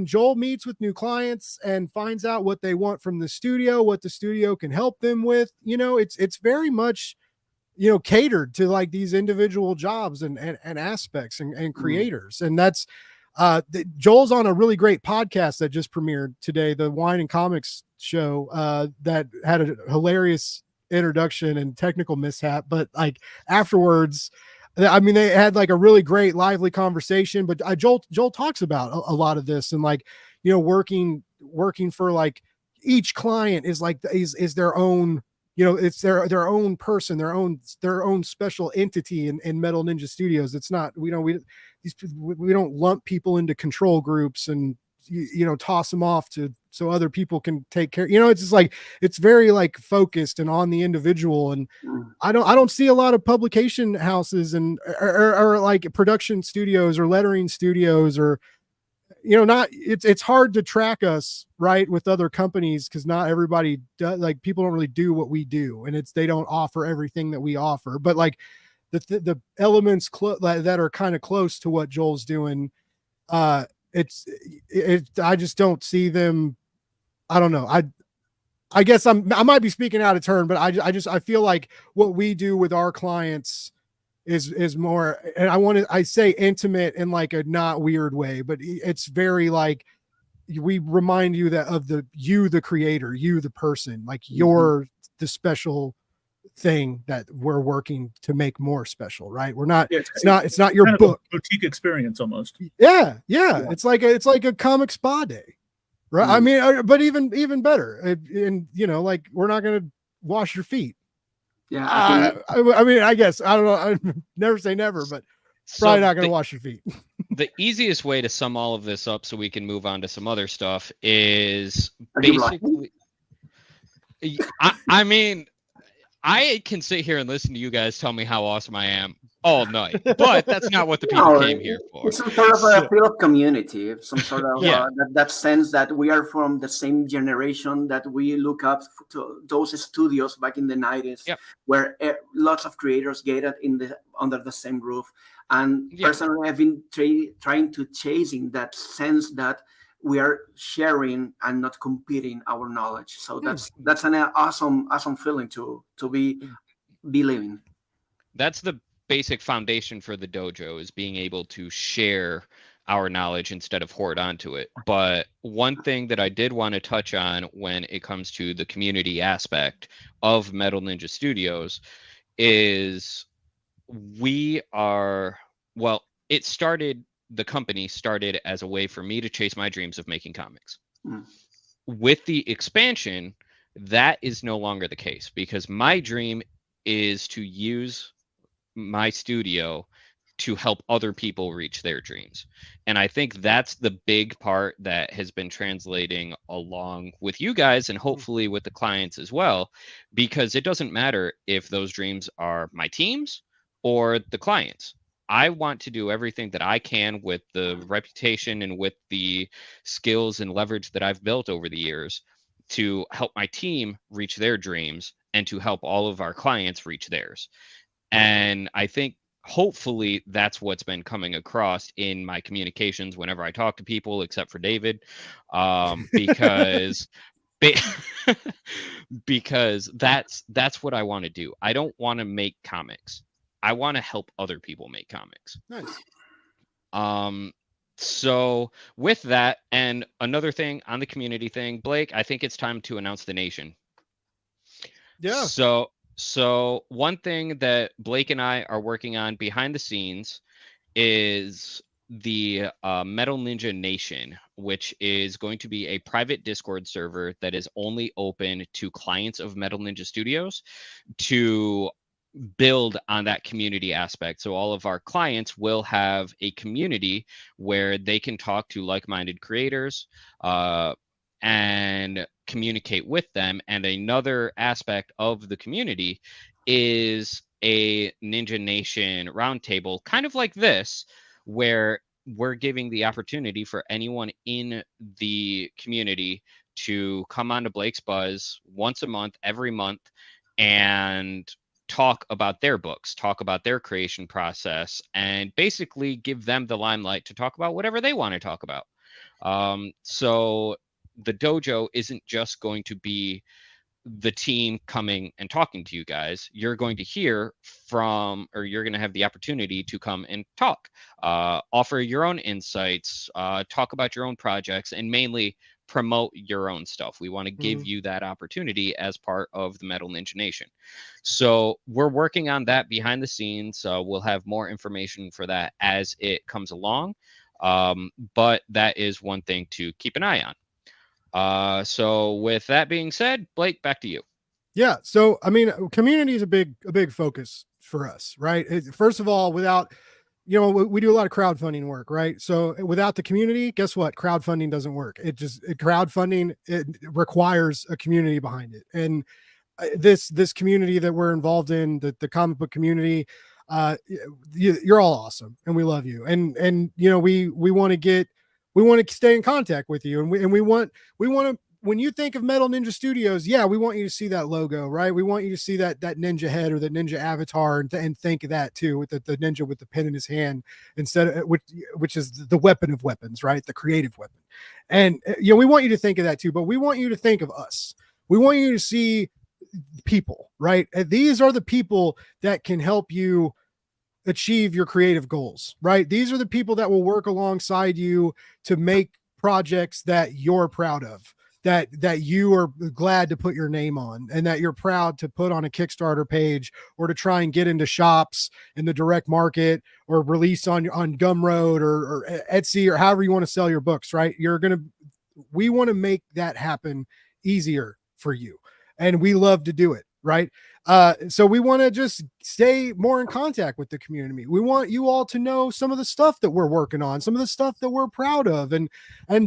Joel meets with new clients and finds out what they want from the studio, what the studio can help them with, you know, it's very much, you know, catered to like these individual jobs and aspects and creators. And that's Joel's on a really great podcast that just premiered today, the Wine and Comics show, that had a hilarious introduction and technical mishap, but like afterwards, I mean, they had like a really great lively conversation, but Joel talks about a lot of this, and like, you know, working for like each client is like is their own, you know, it's their own person, their own special entity in Metal Ninja Studios. It's not, we don't lump people into control groups and toss them off so other people can take care. It's just like, it's very like focused and on the individual. And I don't see a lot of publication houses and or like production studios or lettering studios or, it's hard to track us right with other companies, because not everybody does, like people don't really do what we do, and they don't offer everything that we offer, but like the elements that are kind of close to what Joel's doing, I just don't see them. I don't know. I guess I might be speaking out of turn, but I feel like what we do with our clients is more, and I say intimate in like a not weird way, but it's very like, we remind you the creator, you, the person, like you're the special thing that we're working to make more special, right? We're not, it's not your book.
Boutique experience almost.
Yeah. It's like a comic spa day, right? I mean, but even better. And like, we're not going to wash your feet.
Yeah.
I mean, I guess, I don't know. I never say never, but probably not going to wash your feet.
The easiest way to sum all of this up so we can move on to some other stuff is basically, I mean, I can sit here and listen to you guys tell me how awesome I am all night, but that's not what the people came here for.
It's some sort of a feel of community, some sort of that sense that we are from the same generation, that we look up to those studios back in the 90s, where lots of creators gathered under the same roof. And personally, I've been trying to chasing that sense that we are sharing and not competing our knowledge. So that's an awesome feeling to be living.
That's the basic foundation for the dojo, is being able to share our knowledge instead of hoard onto it. But one thing that I did want to touch on when it comes to the community aspect of Metal Ninja Studios is the company started as a way for me to chase my dreams of making comics. With the expansion, that is no longer the case, because my dream is to use my studio to help other people reach their dreams. And I think that's the big part that has been translating along with you guys and hopefully with the clients as well, because it doesn't matter if those dreams are my team's or the clients. I want to do everything that I can with the reputation and with the skills and leverage that I've built over the years to help my team reach their dreams and to help all of our clients reach theirs. And I think hopefully that's what's been coming across in my communications whenever I talk to people, except for David, because because that's what I want to do. I don't want to make comics. I want to help other people make comics.
Nice.
So with that, and another thing on the community thing, Blake, I think it's time to announce the nation.
Yeah.
So one thing that Blake and I are working on behind the scenes is the Metal Ninja Nation, which is going to be a private Discord server that is only open to clients of Metal Ninja Studios to build on that community aspect. So all of our clients will have a community where they can talk to like-minded creators and communicate with them. And another aspect of the community is a Ninja Nation roundtable, kind of like this, where we're giving the opportunity for anyone in the community to come on to Blake's Buzz once a month, every month, and talk about their books, talk about their creation process, and basically give them the limelight to talk about whatever they want to talk about. So the dojo isn't just going to be the team coming and talking to you guys. You're going to hear from, or you're going to have the opportunity to come and talk, offer your own insights, talk about your own projects, and mainly promote your own stuff. We want to give you that opportunity as part of the Metal Ninja Nation. So we're working on that behind the scenes. We'll have more information for that as it comes along. But that is one thing to keep an eye on. So with that being said, Blake, back to you.
Yeah. So, I mean, community is a big focus for us, right? First of all, without you know, we do a lot of crowdfunding work, right? So without the community, guess what? Crowdfunding doesn't work. Crowdfunding, it requires a community behind it. And this community that we're involved in, the comic book community, you're all awesome and we love you. And you know, we want to stay in contact with you, and we want to, when you think of Metal Ninja Studios, yeah, we want you to see that logo, right? We want you to see that ninja head or the ninja avatar, and think of that too, with the ninja with the pen in his hand, instead of which is the weapon of weapons, right? The creative weapon. And you know, we want you to think of that too, but we want you to think of us. We want you to see people, right? And these are the people that can help you achieve your creative goals, right? These are the people that will work alongside you to make projects that you're proud of, that you are glad to put your name on, and that you're proud to put on a Kickstarter page, or to try and get into shops in the direct market, or release on Gumroad or Etsy, or however you want to sell your books, right? We want to make that happen easier for you. And we love to do it, right? So we want to just stay more in contact with the community. We want you all to know some of the stuff that we're working on, some of the stuff that we're proud of. And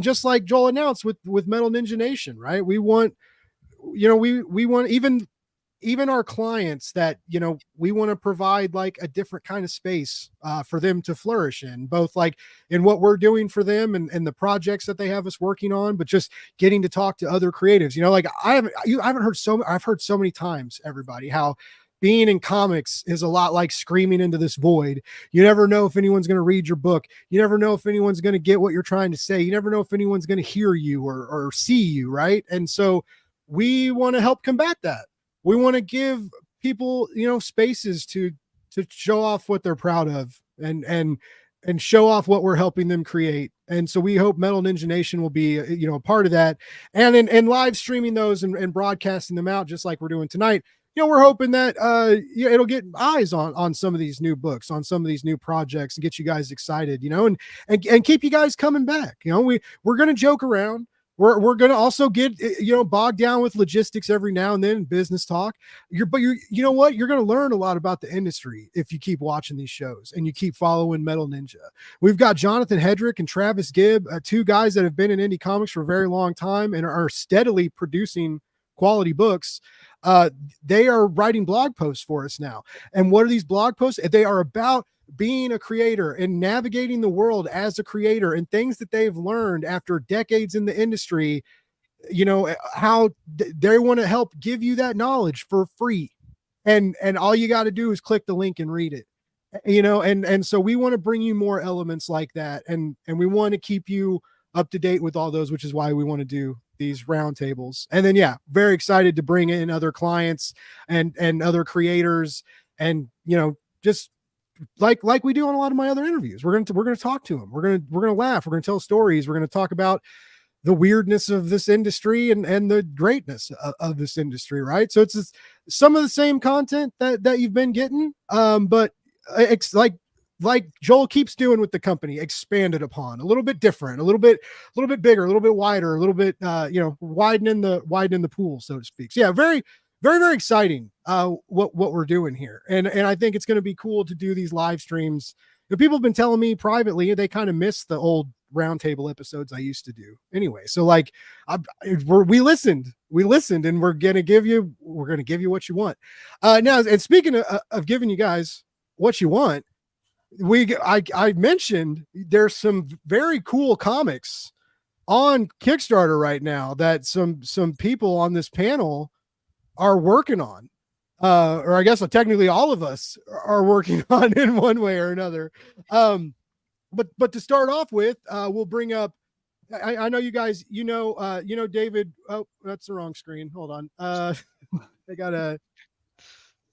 just like Joel announced with Metal Ninja Nation, right? We want, you know, we want even our clients that, you know, we want to provide like a different kind of space for them to flourish in, both like in what we're doing for them and the projects that they have us working on, but just getting to talk to other creatives. You know, like I've heard so many times, everybody, how being in comics is a lot like screaming into this void. You never know if anyone's going to read your book. You never know if anyone's going to get what you're trying to say. You never know if anyone's going to hear you or see you, right? And so we want to help combat that. We want to give people, you know, spaces to show off what they're proud of, and show off what we're helping them create. And so we hope Metal Ninja Nation will be, you know, a part of that, and in live streaming those and broadcasting them out, just like we're doing tonight. You know, we're hoping that you know, it'll get eyes on some of these new books, on some of these new projects, and get you guys excited, you know, and keep you guys coming back. You know, we're going to joke around. We're going to also get, you know, bogged down with logistics every now and then, business talk. You know what? You're going to learn a lot about the industry if you keep watching these shows and you keep following Metal Ninja. We've got Jonathan Hedrick and Travis Gibb, two guys that have been in indie comics for a very long time and are steadily producing quality books. They are writing blog posts for us now. And what are these blog posts? They are about being a creator and navigating the world as a creator, and things that they've learned after decades in the industry, you know, how they want to help give you that knowledge for free. And all you got to do is click the link and read it, you know, and so we want to bring you more elements like that. And we want to keep you up to date with all those, which is why we want to do these roundtables. And then, yeah, very excited to bring in other clients and other creators, and, you know, just like we do on a lot of my other interviews. We're going to talk to them. We're going to laugh. We're going to tell stories. We're going to talk about the weirdness of this industry and the greatness of this industry. Right. So it's just some of the same content that you've been getting. But it's like Joel keeps doing with the company, expanded upon, a little bit different, a little bit bigger, a little bit wider, a little bit, you know, widening the pool, so to speak. So yeah, very, very, very exciting what we're doing here. And I think it's going to be cool to do these live streams. The people have been telling me privately they kind of miss the old roundtable episodes I used to do anyway. So like we listened and we're going to give you what you want. Now, and speaking of giving you guys what you want, I mentioned there's some very cool comics on Kickstarter right now that some people on this panel are working on, or I guess technically all of us are working on in one way or another. But to start off with, we'll bring up, I know you guys, you know, David. Oh, that's the wrong screen. Hold on. I gotta,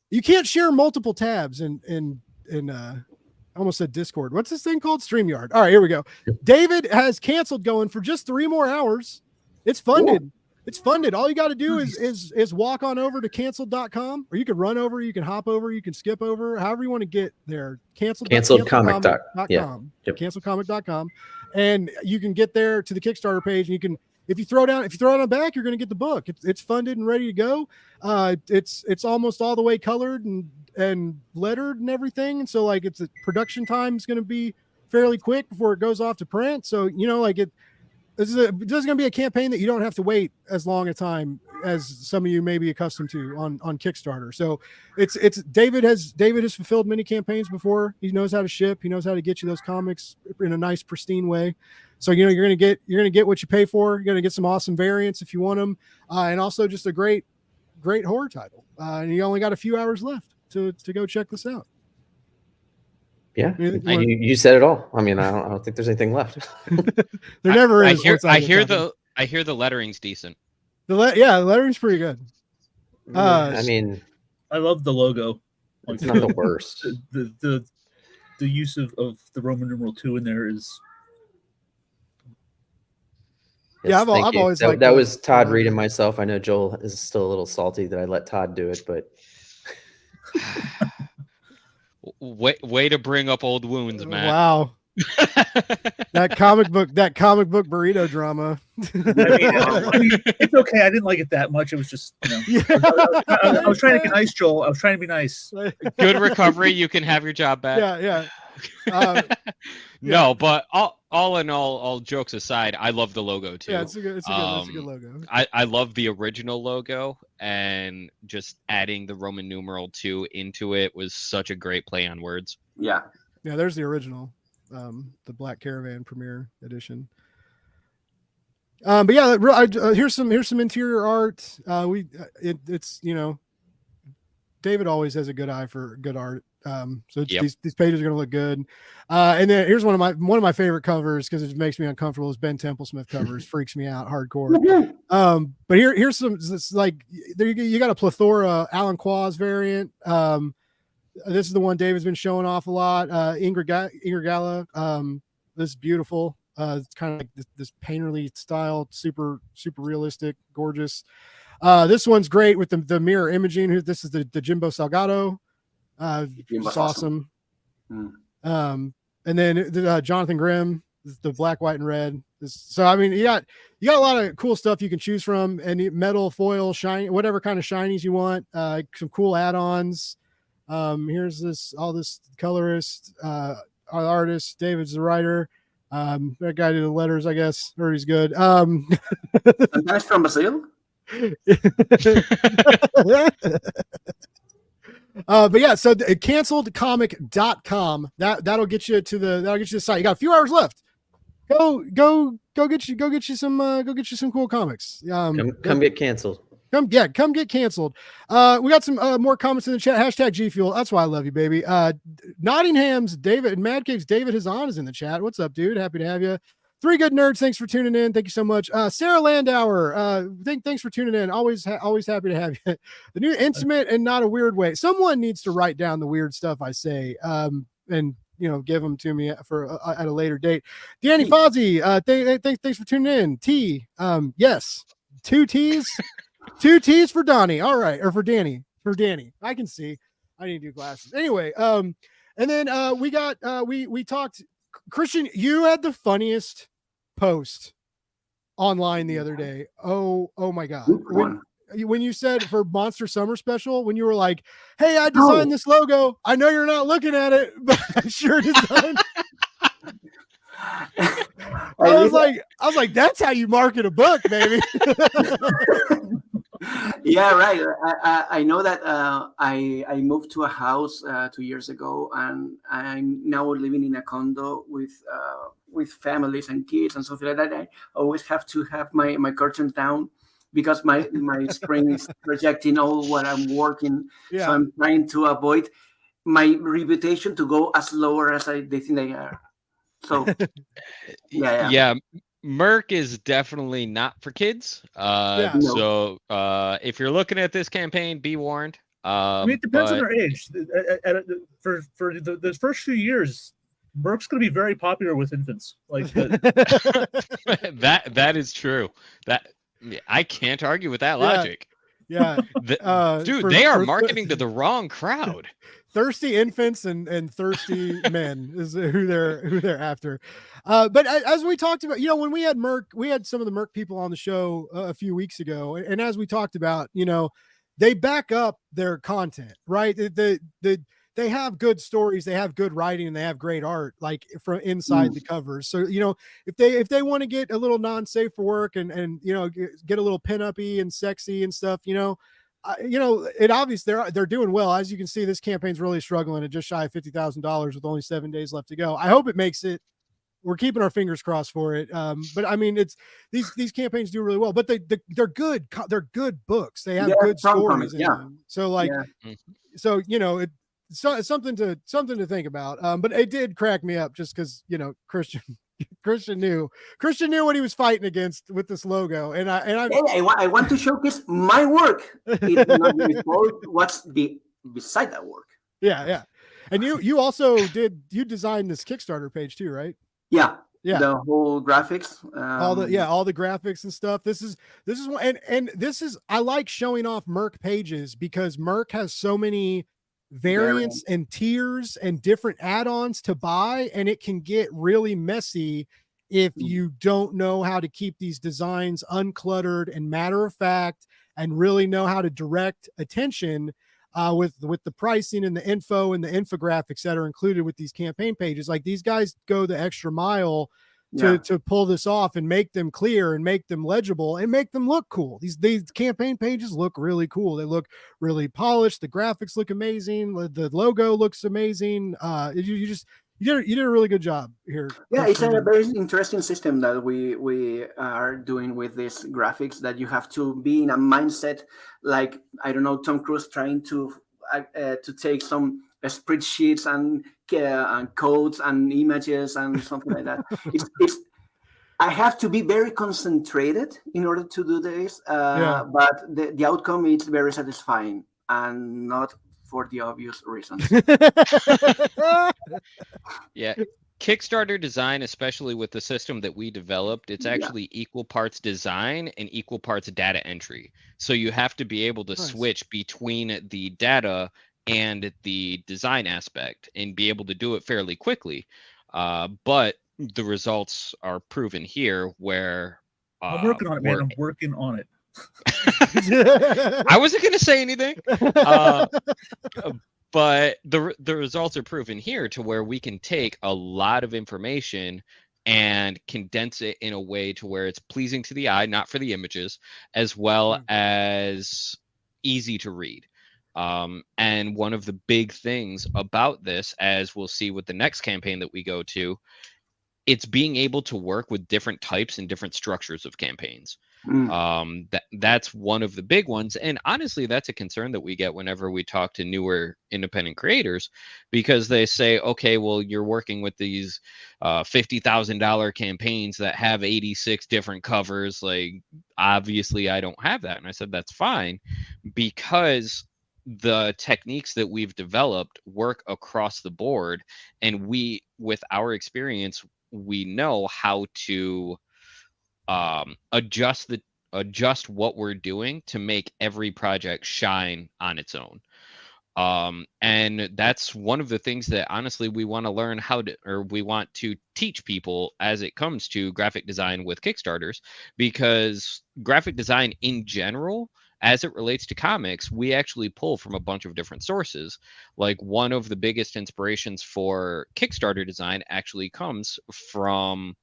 you can't share multiple tabs in I almost said Discord. What's this thing called? StreamYard. All right, here we go. David has canceled going for just 3 more hours. It's funded. Ooh. It's funded. All you got to do is walk on over to cancelled.com, or you can run over, you can hop over, you can skip over, however you want to get there. Cancelledcomic.com.
Yeah. Yep.
Cancelledcomic.com. And you can get there to the Kickstarter page, and you can, if you throw down a back, you're going to get the book. It's funded and ready to go. It's almost all the way colored and and lettered and everything. And so like it's a production time is going to be fairly quick before it goes off to print. So, like this is going to be a campaign that you don't have to wait as long a time as some of you may be accustomed to on Kickstarter. So it's David has fulfilled many campaigns before. He knows how to ship. He knows how to get you those comics in a nice, pristine way. So, you're going to get what you pay for. You're going to get some awesome variants if you want them. And also just a great horror title. And you only got a few hours left to go check this out.
Yeah, you said it all. I mean, I don't think there's anything left.
There never is.
I hear the lettering's decent.
The lettering's pretty good.
I mean,
I love the logo.
It's not the worst.
The use of the Roman numeral 2 in there is.
Yeah, I've always liked
that was Todd Reed and myself. I know Joel is still a little salty that I let Todd do it, but.
Way to bring up old wounds, Matt.
Wow. that comic book burrito drama.
I mean, it's okay. I didn't like it that much. It was just, I was trying to be nice, Joel. I was trying to be nice.
Good recovery. You can have your job back.
Yeah.
No, but all in all jokes aside, I love the logo too.
Yeah, it's a good logo.
I love the original logo, and just adding the Roman numeral 2 into it was such a great play on words.
Yeah.
Yeah, there's the original, the Black Caravan Premiere Edition. But yeah, here's some interior art. It's David always has a good eye for good art. So these pages are going to look good. And then here's one of my favorite covers, because it makes me uncomfortable, is Ben Templesmith covers. Freaks me out hardcore. But here's some, like, there you got a plethora Alan Quaz variant. This is the one David's been showing off a lot. Ingrid Gala. This is beautiful. It's kind of like this painterly style, super realistic, gorgeous. This one's great with the mirror imaging. This is the Jimbo Salgado. It's awesome. And then Jonathan Grimm, the black, white, and red. So I mean, you got a lot of cool stuff you can choose from, and metal, foil, shiny, whatever kind of shinies you want. Some cool add-ons. Here's all this colorist, artist. David's the writer. That guy did the letters, I guess. Heard he's good.
Nice from Brazil.
But yeah, so canceledcomic.com, that'll get you to the site. You got a few hours left. Go get you some cool comics.
Come get canceled.
Come get canceled. We got some more comments in the chat. Hashtag G Fuel. That's why I love you, baby. Nottingham's David, Mad Cave's David Hazan is in the chat. What's up, dude? Happy to have you. Three Good Nerds, thanks for tuning in. Thank you so much. Sarah Landauer, thanks for tuning in. Always happy to have you. The new intimate and not a weird way. Someone needs to write down the weird stuff I say, and give them to me for at a later date. Danny Fozzie, thanks for tuning in. T, yes, 2 T's, 2 T's for Donnie. All right, or for Danny. I can see. I need new glasses. Anyway, and then we talked. Christian, you had the funniest post online the other day. Oh my God. When you said for Monster Summer Special, when you were like, hey, I designed this logo. I know you're not looking at it, but I sure designed. I was like, that's how you market a book, baby.
Yeah, right. I know that I moved to a house 2 years ago, and I'm now living in a condo with families and kids and stuff like that. I always have to have my curtains down because my screen is projecting all what I'm working. Yeah. So I'm trying to avoid my reputation to go as lower as they think they are. So yeah.
Merc is definitely not for kids. So if you're looking at this campaign, be warned.
I mean, it depends on their age. For the first few years, Merc's going to be very popular with infants. Like
that is true. That I can't argue with that logic.
Yeah,
dude, they are marketing to the wrong crowd.
Thirsty infants and thirsty men is who they're after. But as we talked about, when we had Merc, we had some of the Merc people on the show a few weeks ago, and as we talked about, they back up their content, right? They have good stories, they have good writing, and they have great art, like from inside the covers. So, you know, if they want to get a little non-safe for work and you know, get a little pin-up-y and sexy and stuff, you know, it obvious they're doing well. As you can see, this campaign's really struggling at just shy of $50,000 with only 7 days left to go. I hope it makes it. We're keeping our fingers crossed for it. But I mean, it's these campaigns do really well, but they're good. They're good books. They have good stories in them. So like, so, you know, it's something to think about. But it did crack me up just because, you know, Christian knew what he was fighting against with this logo. And
I want to showcase my work. It's not the result, what's beside that work.
Yeah. And you also designed this Kickstarter page too, right?
Yeah.
Yeah.
The whole graphics.
All the graphics and stuff. This is one, and this is, I like showing off Merc pages because Merc has so many variants and tiers and different add-ons to buy, and it can get really messy if you don't know how to keep these designs uncluttered and matter of fact and really know how to direct attention with the pricing and the info and the infographics that are included with these campaign pages. Like, these guys go the extra mile to pull this off and make them clear and make them legible and make them look cool. These campaign pages look really cool. They look really polished. The graphics look amazing. The logo looks amazing. You did a really good job here.
Yeah, it's a very interesting system that we are doing with these graphics, that you have to be in a mindset like, I don't know, Tom Cruise trying to take some spreadsheets and codes and images and something like that. It's I have to be very concentrated in order to do this, but the outcome is very satisfying and not for the obvious reasons.
Yeah. Kickstarter design, especially with the system that we developed, it's actually equal parts design and equal parts data entry. So you have to be able to switch between the data and the design aspect and be able to do it fairly quickly. But the results are proven here where
I'm working on it, man. I'm working on it.
I wasn't going to say anything. But the results are proven here to where we can take a lot of information and condense it in a way to where it's pleasing to the eye, not for the images, as well as easy to read. And one of the big things about this, as we'll see with the next campaign that we go to, it's being able to work with different types and different structures of campaigns. That's one of the big ones, and honestly, that's a concern that we get whenever we talk to newer independent creators, because they say, okay, well, you're working with these $50,000 campaigns that have 86 different covers. Like, obviously I don't have that. And I said, that's fine, because the techniques that we've developed work across the board, and we, with our experience, we know how to adjust what we're doing to make every project shine on its own. And that's one of the things that honestly we want to learn we want to teach people as it comes to graphic design with Kickstarters, because graphic design in general, as it relates to comics, we actually pull from a bunch of different sources. Like, one of the biggest inspirations for Kickstarter design actually comes from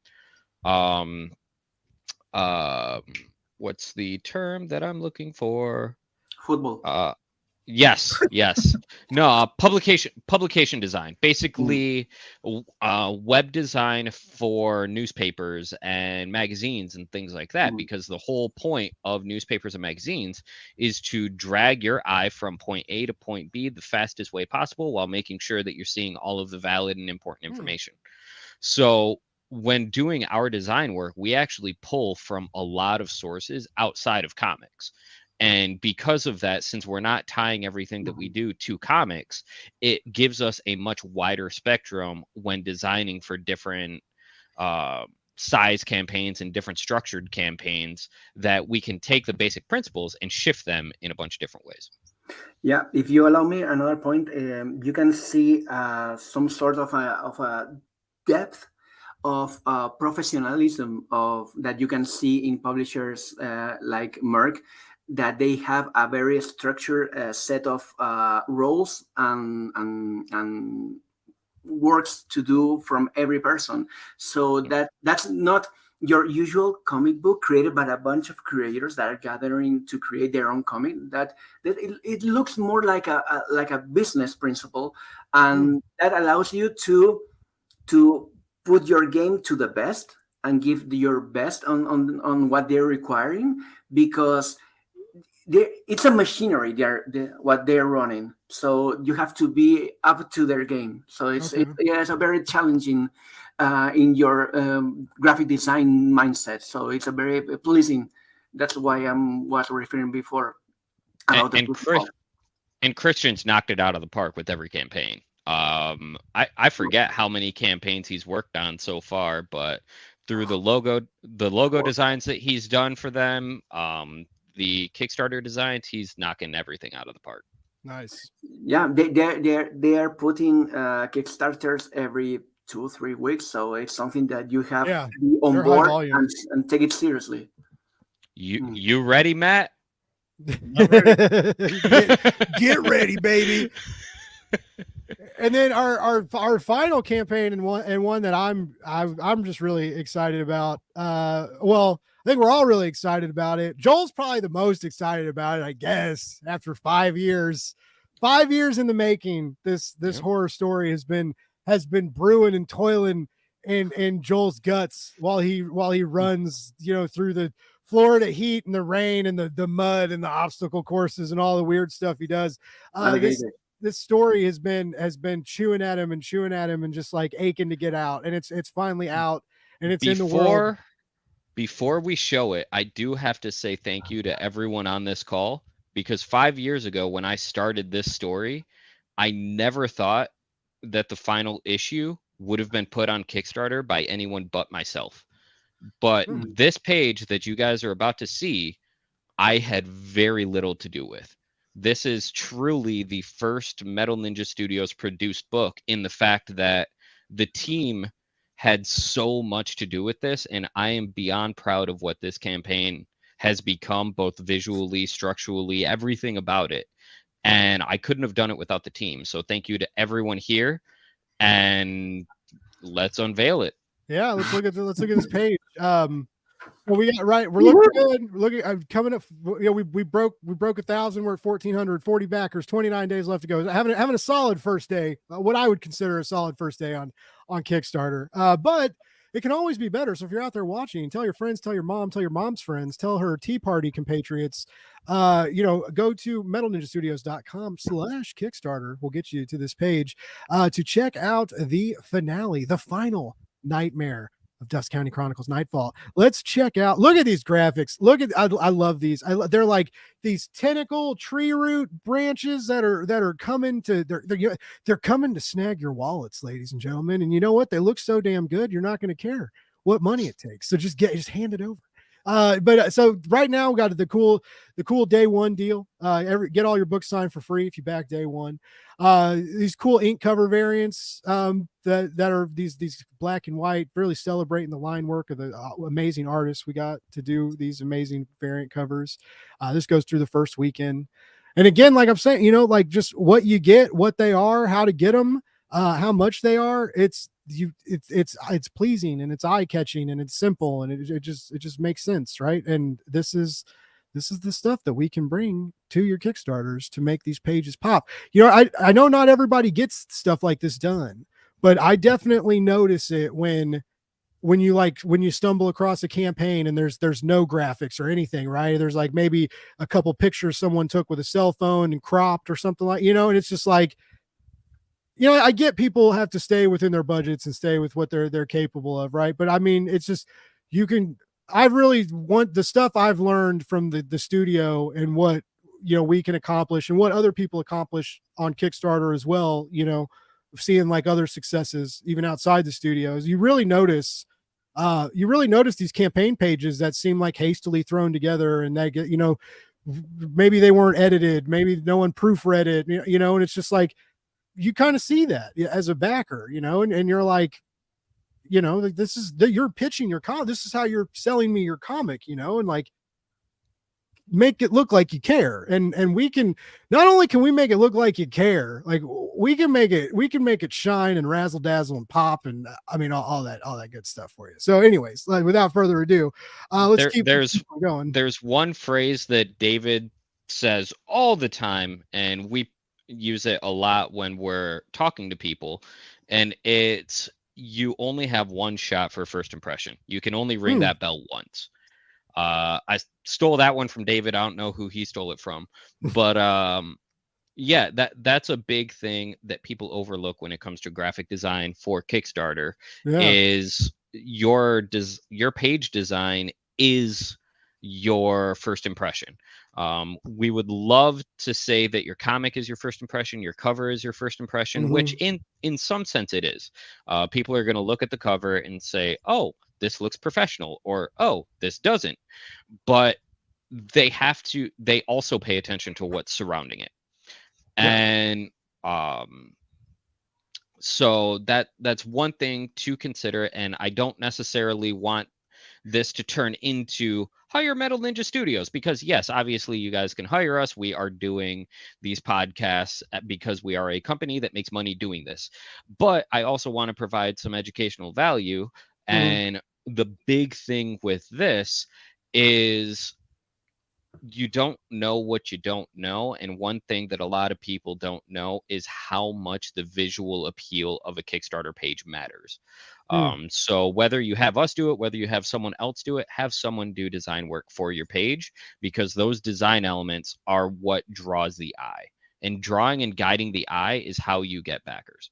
what's the term that I'm looking for?
Football.
Yes. No, publication design. Basically, web design for newspapers and magazines and things like that, because the whole point of newspapers and magazines is to drag your eye from point A to point B the fastest way possible while making sure that you're seeing all of the valid and important information. So when doing our design work, we actually pull from a lot of sources outside of comics. And because of that, since we're not tying everything that we do to comics, it gives us a much wider spectrum when designing for different size campaigns and different structured campaigns, that we can take the basic principles and shift them in a bunch of different ways.
Yeah, if you allow me another point, you can see some sort of a depth of professionalism that you can see in publishers like Merck. that they have a very structured set of roles and works to do from every person. So that's not your usual comic book created by a bunch of creators that are gathering to create their own comic. That it looks more like a business principle, and that allows you to put your game to the best and give your best on what they're requiring, because it's a machinery what they're running, so you have to be up to their game. So it's a very challenging in your graphic design mindset, so it's a very pleasing. That's why I was referring before about
and Christian's knocked it out of the park with every campaign. I forget how many campaigns he's worked on so far, but through the logo designs that he's done for them, the Kickstarter designs, he's knocking everything out of the park.
Nice.
Yeah, they are putting Kickstarters every 2-3 weeks, so it's something that you have to be on board and take it seriously.
You ready, Matt?
Ready. Get ready, baby. And then our final campaign and one that I'm just really excited about. Well, I think we're all really excited about it. Joel's probably the most excited about it, I guess, after 5 years. 5 years in the making, this horror story has been brewing and toiling in Joel's guts while he runs, through the Florida heat and the rain and the mud and the obstacle courses and all the weird stuff he does. This story has been chewing at him and just like aching to get out, and it's finally out, and it's in the world.
Before we show it, I do have to say thank you to everyone on this call, because 5 years ago when I started this story, I never thought that the final issue would have been put on Kickstarter by anyone but myself. But this page that you guys are about to see, I had very little to do with. This is truly the first Metal Ninja Studios produced book, in the fact that the team had so much to do with this, and I am beyond proud of what this campaign has become, both visually, structurally, everything about it. And I couldn't have done it without the team. So thank you to everyone here, and let's unveil it.
Yeah, let's look at this page. Well, we got right. We're looking good. We're looking. I'm coming up. We broke 1,000. We're at 1,440 backers. 29 days left to go. Having a solid first day. What I would consider a solid first day on Kickstarter. But it can always be better. So if you're out there watching, tell your friends, tell your mom, tell your mom's friends, tell her Tea Party compatriots. Go to metalninjastudios.com/Kickstarter. We'll get you to this page to check out the finale, the final nightmare of Dust County Chronicles Nightfall. Let's check out. Look at these graphics. I love these. They're like these tentacle tree root branches that are coming to they're coming to snag your wallets, ladies and gentlemen. And you know what? They look so damn good. You're not going to care what money it takes. So just hand it over. So right now we got the cool day one deal. Get all your books signed for free if you back day one. These cool ink cover variants that are these black and white, really celebrating the line work of the amazing artists we got to do these amazing variant covers. This goes through the first weekend, and again, like I'm saying, like just what you get, what they are, how to get them, how much they are. It's pleasing, and it's eye catching, and it's simple, and it just makes sense, right? And this is the stuff that we can bring to your Kickstarters to make these pages pop. I know not everybody gets stuff like this done, but I definitely notice it when you stumble across a campaign and there's no graphics or anything, right? There's like maybe a couple pictures someone took with a cell phone and cropped or something like, and it's just like, I get people have to stay within their budgets and stay with what they're capable of, right? But I mean, it's just, I really want the stuff I've learned from the studio and what, we can accomplish and what other people accomplish on Kickstarter as well, seeing like other successes, even outside the studios. You really notice these campaign pages that seem like hastily thrown together, and that get, maybe they weren't edited, maybe no one proofread it, and it's just like, you kind of see that as a backer, and you're like, you're pitching your comic. This is how you're selling me your comic, and like, make it look like you care. And we can, not only can we make it look like you care, like we can make it shine and razzle dazzle and pop. And I mean, all that good stuff for you. So anyways, like without further ado, let's keep going.
There's one phrase that David says all the time, and we use it a lot when we're talking to people, and it's, you only have one shot for first impression. You can only ring that bell once. I stole that one from David. I don't know who he stole it from, but yeah, that's a big thing that people overlook when it comes to graphic design for Kickstarter. Is your page design is your first impression. We would love to say that your comic is your first impression, your cover is your first impression, which in some sense it is. People are going to look at the cover and say, oh, this looks professional, or oh, this doesn't. But they also pay attention to what's surrounding it. And so that's one thing to consider. And I don't necessarily want this to turn into hire Metal Ninja Studios, because yes, obviously you guys can hire us. We are doing these podcasts because we are a company that makes money doing this. But I also want to provide some educational value. And the big thing with this is you don't know what you don't know. And one thing that a lot of people don't know is how much the visual appeal of a Kickstarter page matters. So whether you have us do it, whether you have someone else do it, have someone do design work for your page, because those design elements are what draws the eye. And drawing and guiding the eye is how you get backers.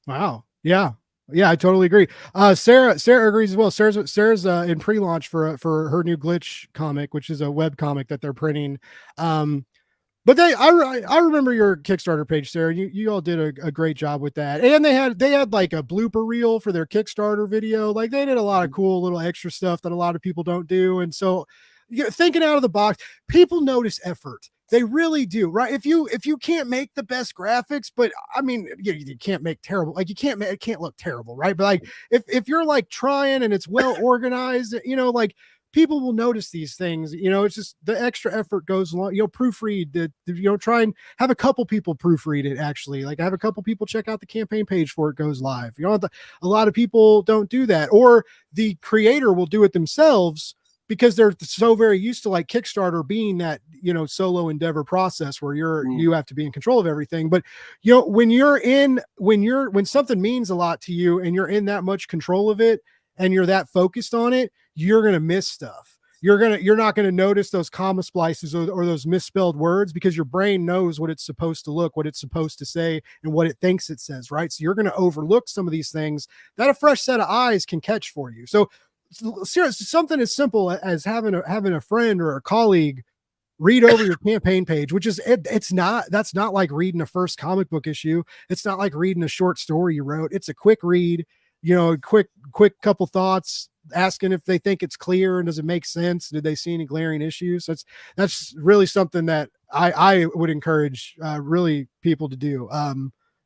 Wow. Yeah. Yeah, I totally agree. Sarah agrees as well. Sarah's in pre-launch for her new Glitch comic, which is a web comic that they're printing. But I remember your Kickstarter page, Sarah. You all did a great job with that, and they had like a blooper reel for their Kickstarter video. Like they did a lot of cool little extra stuff that a lot of people don't do. And so, thinking out of the box, people notice effort. They really do, right? If you can't make the best graphics, but I mean, you can't make terrible, like it can't look terrible, right? But like if you're like trying and it's well organized, like people will notice these things. It's just the extra effort goes along. Proofread try and have a couple people proofread it. Actually, like have a couple people check out the campaign page before it goes live. A lot of people don't do that, or the creator will do it themselves, because they're so very used to like Kickstarter being that, solo endeavor process where you have to be in control of everything. But, when something means a lot to you and you're in that much control of it and you're that focused on it, you're going to miss stuff. You're not going to notice those comma splices or those misspelled words, because your brain knows what it's supposed to look, what it's supposed to say, and what it thinks it says, right? So you're going to overlook some of these things that a fresh set of eyes can catch for you. So seriously, something as simple as having a friend or a colleague read over your campaign page, which is that's not like reading a first comic book issue. It's not like reading a short story you wrote. It's a quick read, quick couple thoughts, asking if they think it's clear and does it make sense. Did they see any glaring issues? That's really something that I would encourage really people to do.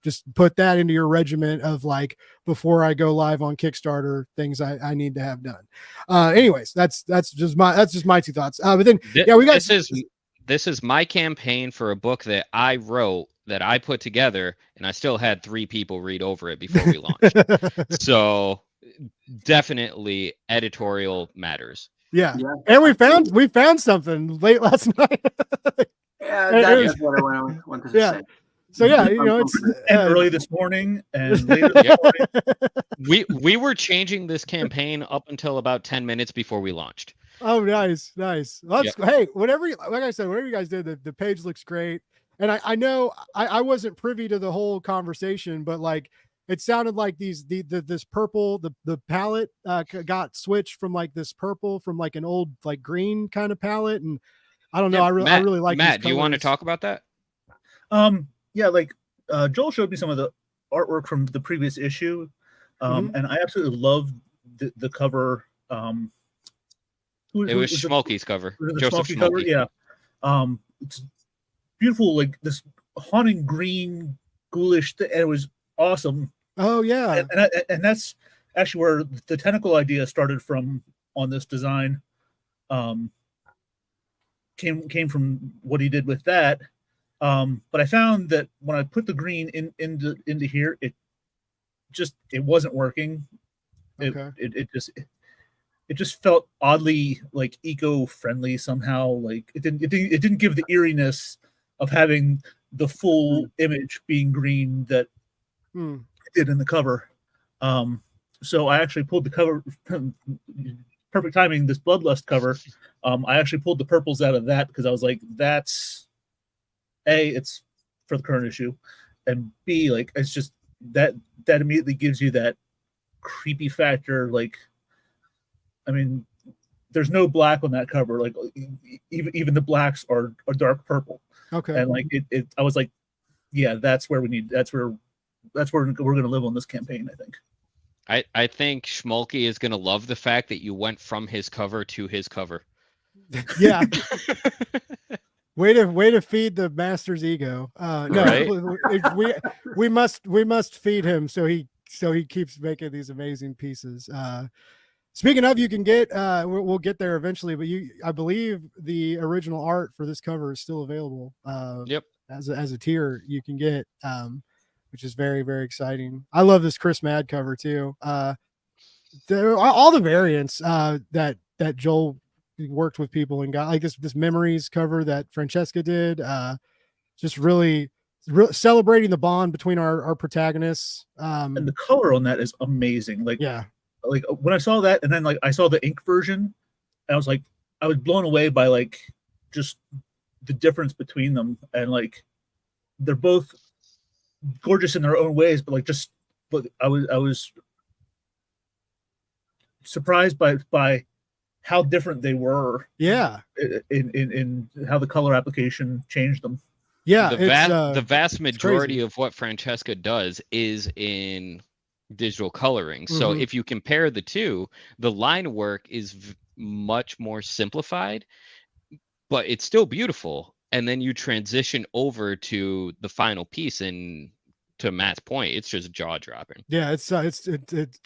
Just put that into your regiment of like, before I go live on Kickstarter, things I need to have done. Anyways, that's just my two thoughts. But then
this is my campaign for a book that I wrote, that I put together, and I still had 3 people read over it before we launched. So definitely editorial matters.
Yeah. And we found something late last night.
That's what I wanted to say.
So yeah, it's
early this morning and later this morning.
We were changing this campaign up until about 10 minutes before we launched.
Oh, nice. Hey, whatever you guys did, the page looks great. And I know I wasn't privy to the whole conversation, but like it sounded like this purple, the palette got switched from like this purple from like an old like green kind of palette, and I don't know. I really like
Matt. Do you want to talk about that?
Yeah, like Joel showed me some of the artwork from the previous issue, and I absolutely loved the cover.
It was Schmolky's cover.
Joseph Schmolky cover, yeah. It's beautiful, like this haunting green, ghoulish thing, and it was awesome.
Oh yeah,
and that's actually where the tentacle idea started from on this design. came from what he did with that. But I found that when I put the green into here, it wasn't working.
Okay.
It just felt oddly like eco-friendly somehow. Like it didn't give the eeriness of having the full image being green that it did in the cover. So I actually pulled the cover. Perfect timing. This Bloodlust cover. I actually pulled the purples out of that because I was like, that's it's for the current issue, and B, like it's just that immediately gives you that creepy factor. Like, I mean, there's no black on that cover. Like even the blacks are dark purple.
Okay.
And like it I was like, yeah, that's where we're gonna live on this campaign, I think.
I think Schmolke is going to love the fact that you went from his cover to his cover.
Yeah. Way to feed the master's ego. No,
Right?
we must feed him so he keeps making these amazing pieces. Speaking of, you can get we'll get there eventually, but I believe the original art for this cover is still available.
Yep.
As a tier you can get, which is very, very exciting. I love this Chris Mad cover too. There are all the variants that Joel worked with people and got, like this memories cover that Francesca did. Just really celebrating the bond between our protagonists.
And the color on that is amazing. Like,
yeah,
like when I saw that, and then like I saw the ink version, I was blown away by like just the difference between them, and like they're both gorgeous in their own ways, but I was surprised by how different they were.
Yeah,
in how the color application changed them.
Yeah,
the vast majority of what Francesca does is in digital coloring. So if you compare the two, the line work is much more simplified, but it's still beautiful. And then you transition over to the final piece, and to Matt's point, it's just jaw dropping.
Yeah, it's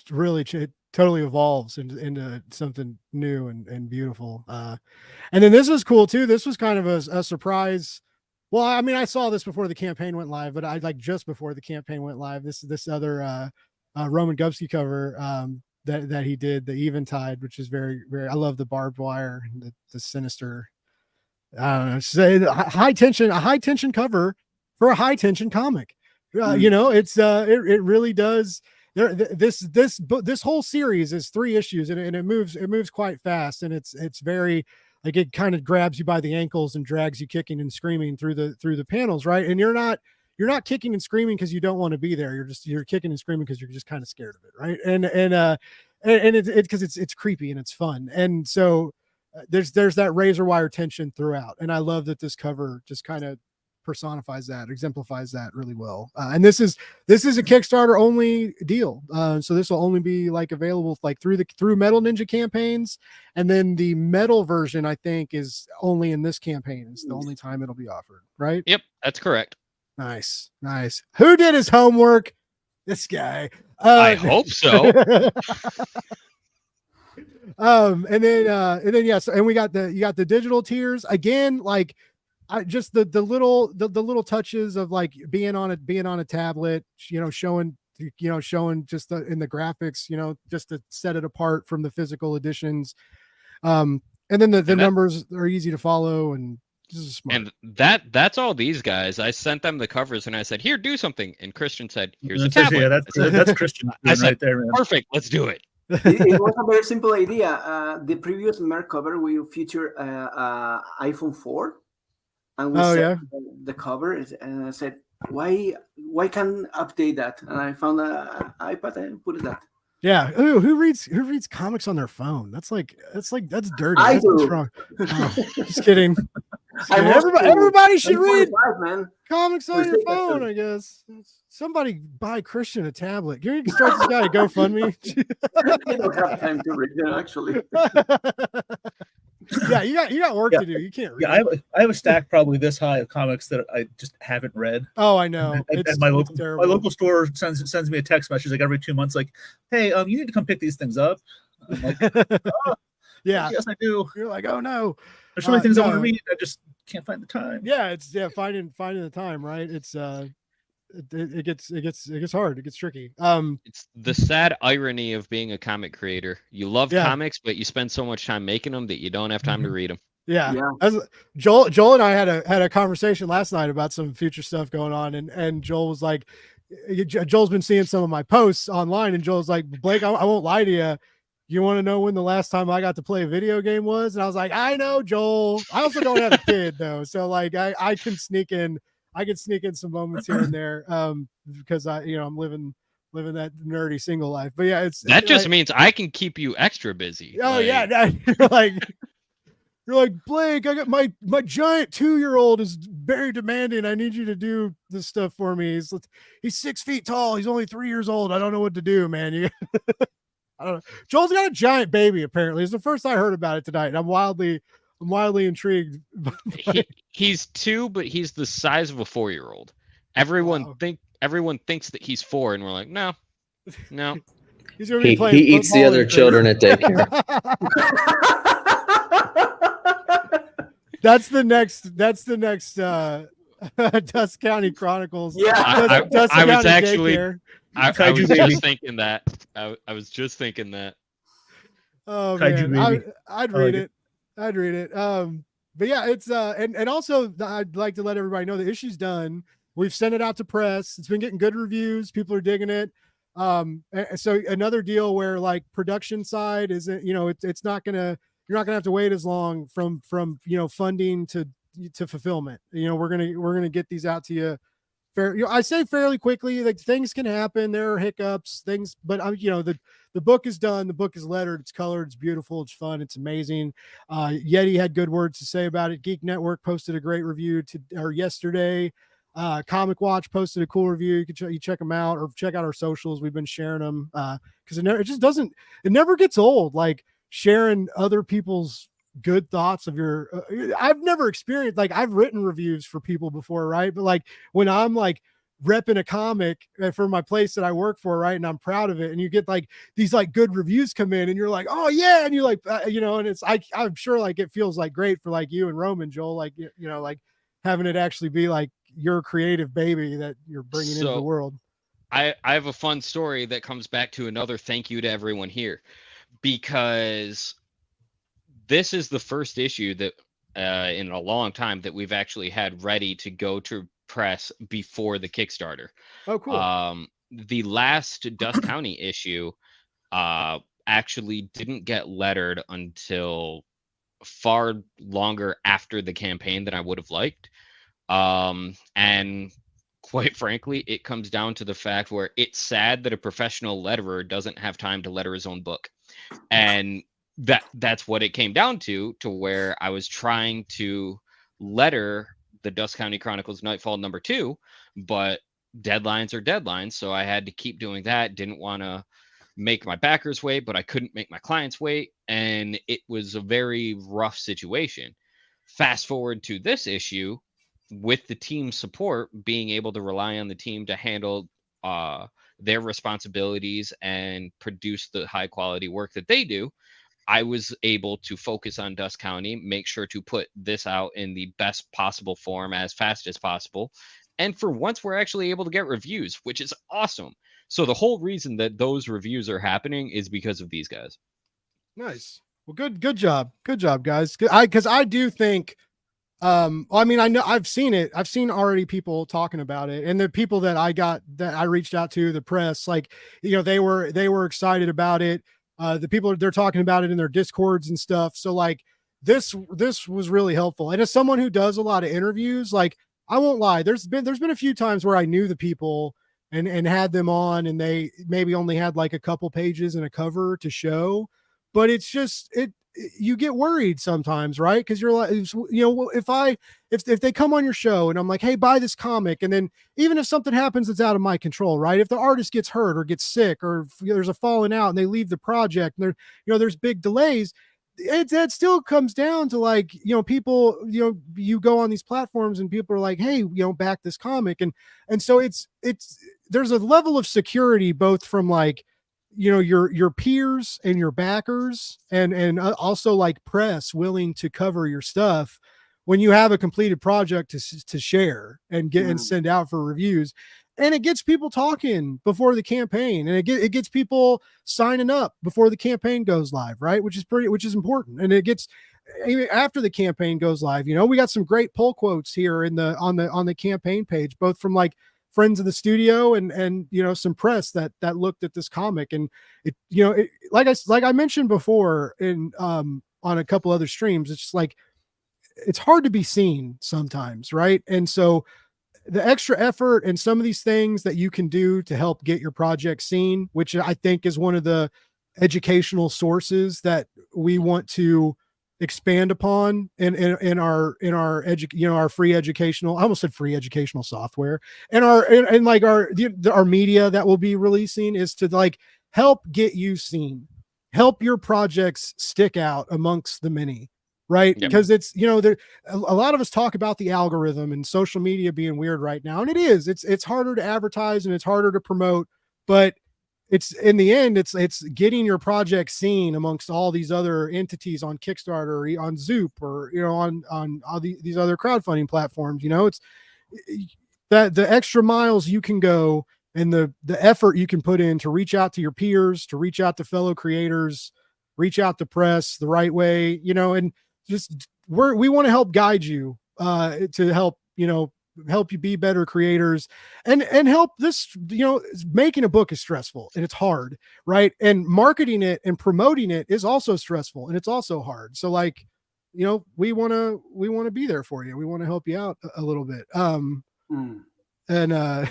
really it totally evolves into something new and beautiful. And then this was cool too. This was kind of a surprise. Well, I mean, I saw this before the campaign went live, but I like just before the campaign went live. This other Roman Gubsky cover that he did, the Eventide, which is very, very. I love the barbed wire and the sinister. I don't know. Say a high tension cover for a high tension comic. You know, it's it really does. This whole series is 3 issues, and it moves quite fast, and it's very like it kind of grabs you by the ankles and drags you kicking and screaming through the panels, right? And you're not kicking and screaming because you don't want to be there. You're kicking and screaming because you're just kind of scared of it, right? And it's because it's creepy and it's fun, and so there's that razor wire tension throughout, and I love that this cover just kind of personifies that, exemplifies that really well. And this is a Kickstarter only deal, so this will only be like available like through Metal Ninja campaigns, and then the metal version I think is only in this campaign. It's the only time it'll be offered, right?
Yep, that's correct.
Nice. Who did his homework? This guy.
I hope so.
And then yes, and you got the digital tiers again, like just the little touches of like being on a tablet, showing just in the graphics, just to set it apart from the physical editions. And then the numbers are easy to follow, and this is smart.
And that's all these guys. I sent them the covers and I said, "Here, do something." And Christian said, "Here's a tablet."
Yeah, that's Christian.
I said,
right there, man.
"Perfect, let's do it."
It was a very simple idea. The previous Merc cover will feature iPhone 4, and we set the cover, and I said, "Why can't update that?" And I found an iPad and put it that.
Yeah. Ooh, who reads comics on their phone? That's dirty.
I
That's
do.
wrong. Just kidding. Everybody should read comics on your phone, I guess. Somebody buy Christian a tablet. You can start this guy a GoFundMe.
I don't have time to read it, actually.
Yeah, you got work to do. You can't read.
Yeah, I have a stack probably this high of comics that I just haven't read.
Oh, I know.
And my local store sends me a text message like every 2 months, like, "Hey, you need to come pick these things up." I'm like,
Yeah.
Yes, I do.
You're like, oh no.
There's so many things I want to
no.
read. I just can't find the time.
Yeah, it's finding the time, right? It's it gets hard. It gets tricky.
It's the sad irony of being a comic creator. You love
Yeah.
comics, but you spend so much time making them that you don't have time to read them.
Yeah.
Yeah.
As Joel and I had a conversation last night about some future stuff going on, and Joel was like, Joel's been seeing some of my posts online, and Joel's like, Blake, I won't lie to you. You want to know when the last time I got to play a video game was? And I was like, I know, Joel. I also don't have a kid though, so like I can sneak in some moments here and there, because I'm living that nerdy single life. But yeah,
That just means I can keep you extra busy.
Oh
Like,
yeah, you're like Blake. I got my giant 2-year-old is very demanding. I need you to do this stuff for me. He's 6 feet tall. He's only 3 years old. I don't know what to do, man. I don't know. Joel's got a giant baby. Apparently, it's the first I heard about it tonight. And I'm wildly intrigued.
he's 2, but he's the size of a 4-year-old. Everyone
Wow.
thinks that he's 4, and we're like, no.
He's gonna be playing.
He eats the other children at daycare.
That's the next Dust County Chronicles.
Yeah.
I was actually
Daycare.
I was just thinking that. I was just thinking that.
Oh
Kaiju
man,
baby.
I'd read it. I'd read it. But yeah, it's and also I'd like to let everybody know the issue's done. We've sent it out to press. It's been getting good reviews. People are digging it. So another deal where like production side isn't, it's not gonna, you're not gonna have to wait as long from funding to fulfillment. We're gonna get these out to you. I say fairly quickly. Like things can happen. There are hiccups, things, but the book is done. The book is lettered. It's colored. It's beautiful. It's fun. It's amazing. Yeti had good words to say about it. Geek Network posted a great review yesterday. Comic Watch posted a cool review. You can check them out or check out our socials. We've been sharing them because it never gets old. Like sharing other people's good thoughts of your. I've never experienced, like, I've written reviews for people before, right? But like when I'm like repping a comic for my place that I work for, right, and I'm proud of it, and you get like these like good reviews come in, and you're like, oh yeah, and you're like, and it's I'm sure like it feels like great for like you and Roman, Joel, like like having it actually be like your creative baby that you're bringing into the world.
I have a fun story that comes back to another thank you to everyone here, because this is the first issue that in a long time that we've actually had ready to go to press before the Kickstarter.
Oh, cool.
The last Dust County issue actually didn't get lettered until far longer after the campaign than I would have liked. And quite frankly, it comes down to the fact where it's sad that a professional letterer doesn't have time to letter his own book. And that's what it came down to where I was trying to letter the Dust County Chronicles Nightfall #2, but deadlines are deadlines. So I had to keep doing that. Didn't want to make my backers wait, but I couldn't make my clients wait. And it was a very rough situation. Fast forward to this issue, with the team support, being able to rely on the team to handle their responsibilities and produce the high quality work that they do, I was able to focus on Dust County, make sure to put this out in the best possible form as fast as possible. And for once, we're actually able to get reviews, which is awesome. So the whole reason that those reviews are happening is because of these guys.
Nice. Well, good job, guys. Because I do think, I mean, I know I've seen it. I've seen already people talking about it, and the people that I reached out to, the press, like, they were excited about it. The people, they're talking about it in their Discords and stuff. So like this was really helpful. And as someone who does a lot of interviews, like, I won't lie, there's been a few times where I knew the people and had them on, and they maybe only had like a couple pages and a cover to show, but it's just, you get worried sometimes, right? Because you're like, if they come on your show and I'm like, hey, buy this comic, and then even if something happens that's out of my control, right? If the artist gets hurt or gets sick, or there's a falling out and they leave the project, and there's big delays, that still comes down to like, people, you go on these platforms and people are like, hey, back this comic, and so it's there's a level of security both from like, your peers and your backers and also like press willing to cover your stuff when you have a completed project to share and get and send out for reviews. And it gets people talking before the campaign, and it gets people signing up before the campaign goes live, right? Which is important. And it gets after the campaign goes live. We got some great pull quotes here on the campaign page, both from like friends of the studio and some press that looked at this comic. And it like I mentioned before in on a couple other streams, it's just like it's hard to be seen sometimes, right? And so the extra effort and some of these things that you can do to help get your project seen, which I think is one of the educational sources that we want to expand upon in our our free educational, I almost said free educational software, and our media that we'll be releasing, is to like help get you seen, help your projects stick out amongst the many. Right.
Yep.
Because it's, there a lot of us talk about the algorithm and social media being weird right now. And it's harder to advertise and it's harder to promote, but it's in the end, it's getting your project seen amongst all these other entities on Kickstarter or on Zoop or, on all these other crowdfunding platforms. It's that the extra miles you can go and the effort you can put in to reach out to your peers, to reach out to fellow creators, reach out to press the right way, and just we want to help guide you to help you be better creators and help this. Making a book is stressful and it's hard, right? And marketing it and promoting it is also stressful and it's also hard. So like, we want to be there for you. We want to help you out a little bit. And I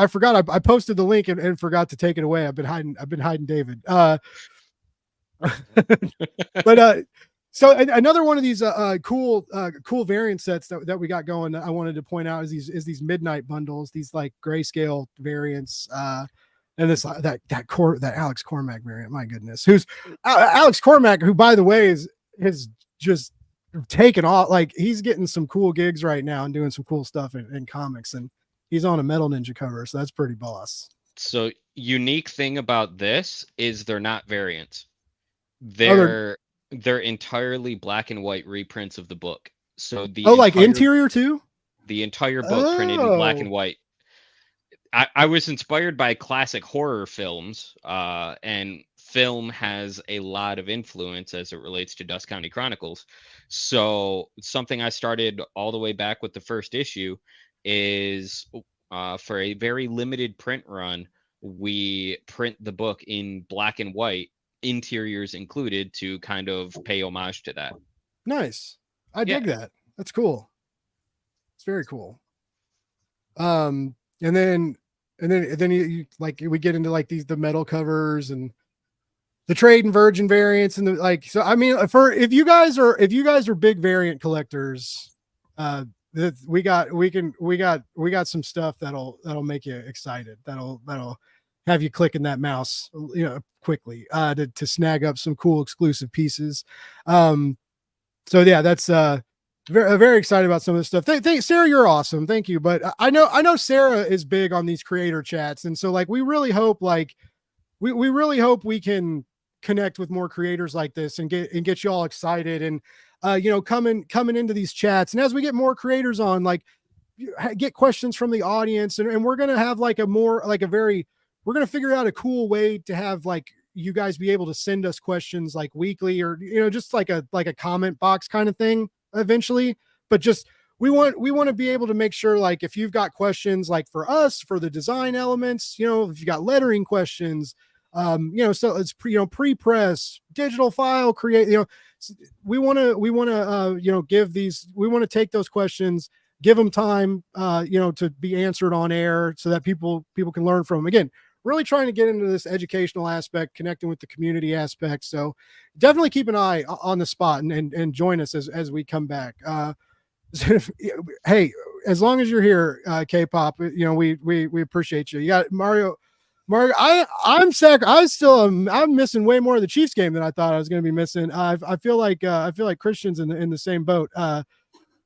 forgot I posted the link and forgot to take it away. I've been hiding David. But so another one of these cool variant sets that we got going that I wanted to point out is these midnight bundles, these like grayscale variants, and this that Alex Cormack variant. My goodness, who's Alex Cormack, who by the way is just taken off. Like he's getting some cool gigs right now and doing some cool stuff in comics, and he's on a Metal Ninja cover, so that's pretty boss.
So unique thing about this is they're not variants. They're entirely black and white reprints of the book. So
like interior too?
The entire book printed in black and white. I was inspired by classic horror films, and film has a lot of influence as it relates to Dust County Chronicles. So something I started all the way back with the first issue is for a very limited print run, we print the book in black and white, interiors included, to kind of pay homage to that.
Nice. I dig that. That's cool. It's very cool. And then you like, we get into like the metal covers and the trade and virgin variants and so I mean, if you guys are big variant collectors, we got some stuff that'll make you excited. That'll have you clicking that mouse, quickly to snag up some cool exclusive pieces. So yeah, that's very excited about some of this stuff. Thank Sarah, you're awesome. Thank you. But I know Sarah is big on these creator chats, and so like we really hope we can connect with more creators like this and get you all excited and coming into these chats. And as we get more creators on, like get questions from the audience, and we're gonna have we're going to figure out a cool way to have like you guys be able to send us questions like weekly or, just like a comment box kind of thing eventually. But just, we want to be able to make sure, like, if you've got questions, like for us, for the design elements, if you got lettering questions, so it's pre-press, digital file create, we want to give these, we want to take those questions, give them time, to be answered on air so that people can learn from them. Again, really trying to get into this educational aspect, connecting with the community aspect. So definitely keep an eye on the spot and join us as we come back. Hey, as long as you're here, K-pop, we appreciate you. You got Mario. I'm missing way more of the Chiefs game than I thought I was going to be missing. I feel like Christian's in the same boat.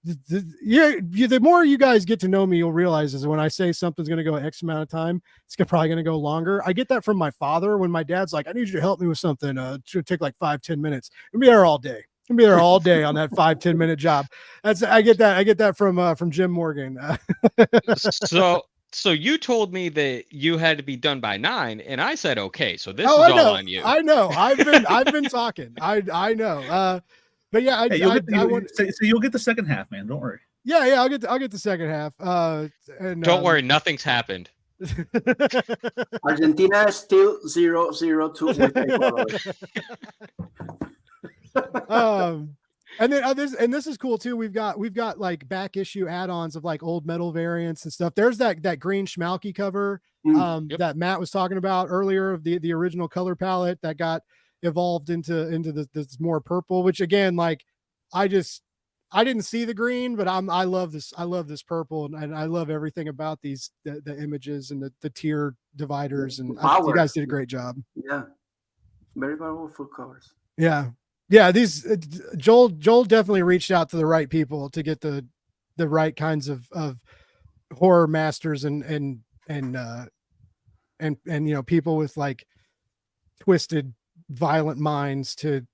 the more you guys get to know me, you'll realize is when I say something's going to go X amount of time, it's probably going to go longer. I get that from my father when my dad's like, I need you to help me with something. It's going to take like 5-10 minutes. I'll be there all day. I'll be there all day on that 5-10 minute job. I get that from Jim Morgan.
So you told me that you had to be done by 9, and I said okay. So this is
I
all
know,
on you.
I know. I've been talking. I know. But yeah,
so you'll get the second half, man. Don't worry.
Yeah, I'll get the second half. And
don't worry, nothing's happened.
Argentina is still 0-2 with Ecuador.
And then this is cool too. We've got like back issue add-ons of like old metal variants and stuff. There's that green Schmalky cover that Matt was talking about earlier of the original color palette that got evolved into this more purple, which again, like I didn't see the green, but I love this purple, and I love everything about the images and the tier dividers, and I think you guys did a great job.
Yeah, very powerful colors.
Yeah, these Joel definitely reached out to the right people to get the right kinds of horror masters and people with like twisted violent minds to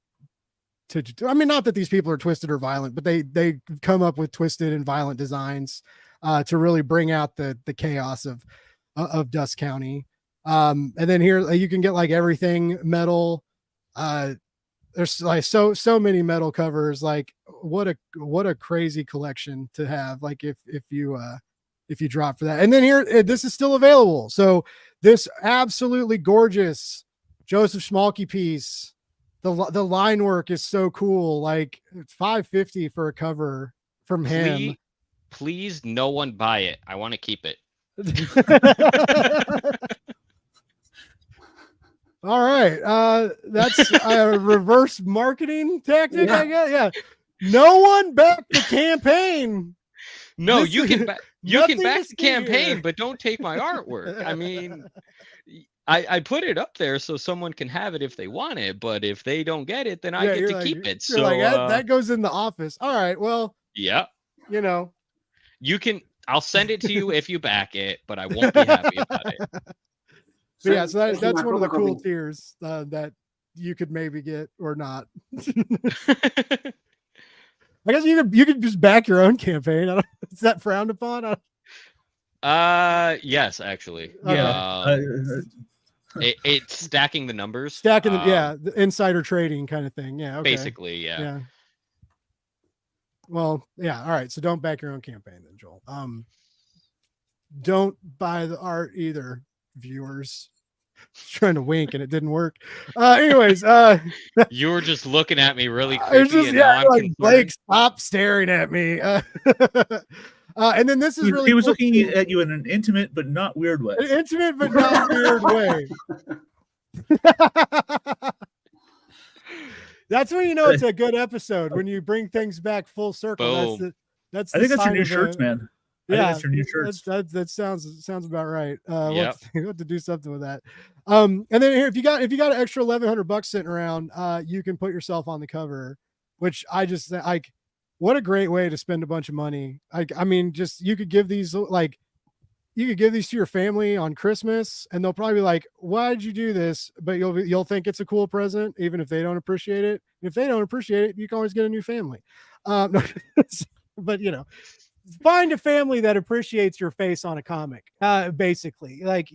I mean, not that these people are twisted or violent, but they come up with twisted and violent designs to really bring out the chaos of Dust County. And then here you can get like everything metal. There's like so many metal covers. Like what a crazy collection to have. Like if you drop for that. And then here, this is still available. So this absolutely gorgeous Joseph Schmalky piece. The line work is so cool. Like it's $550 for a cover from him.
Please, no one buy it. I want to keep it.
All right. That's a reverse marketing tactic, I guess. Yeah. No one backed the campaign.
No, you can back the campaign, but don't take my artwork. I mean, I put it up there so someone can have it if they want it, but if they don't get it, then I get to keep it. So
like, that goes in the office. All right, well,
yeah,
you
can. I'll send it to you if you back it, but I won't be happy about it.
So yeah, so that's one of the cool tiers that you could maybe get or not. I guess you could just back your own campaign. Is that frowned upon?
Yes, actually.
Yeah.
It's stacking the numbers.
The insider trading kind of thing. Yeah. Okay.
Basically, yeah.
Well, yeah. All right. So don't back your own campaign then, Joel. Don't buy the art either, viewers. Trying to wink and it didn't work. Anyways,
you were just looking at me really creepy, and now I'm
like, Blake, stop staring at me. And then this is
he was looking at you in an intimate but not weird way.
An intimate but not weird way. That's when you know it's a good episode, when you bring things back full circle.
Boom.
That's
I think that's your new shirts, man.
Yeah,
that's your new shirts.
That sounds about right. We'll have to do something with that. And then here, if you got an extra $1,100 sitting around, you can put yourself on the cover, which I just like. What a great way to spend a bunch of money. I mean, just you could give these to your family on Christmas, and they'll probably be like, "Why did you do this?" But you'll think it's a cool present, even if they don't appreciate it. If they don't appreciate it, you can always get a new family. But find a family that appreciates your face on a comic. Basically, like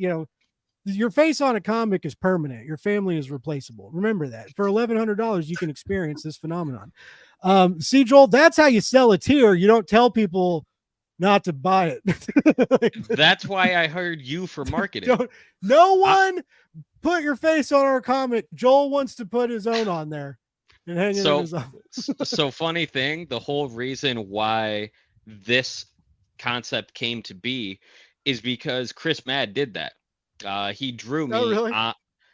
your face on a comic is permanent. Your family is replaceable. Remember that. For $1,100, you can experience this phenomenon. See, Joel, that's how you sell a tier. You don't tell people not to buy it.
That's why I hired you for marketing.
No one put your face on our comic. Joel wants to put his own on there and hang it in his office.
So funny thing, the whole reason why this concept came to be is because Chris Mad did that. He drew me.
Oh, really?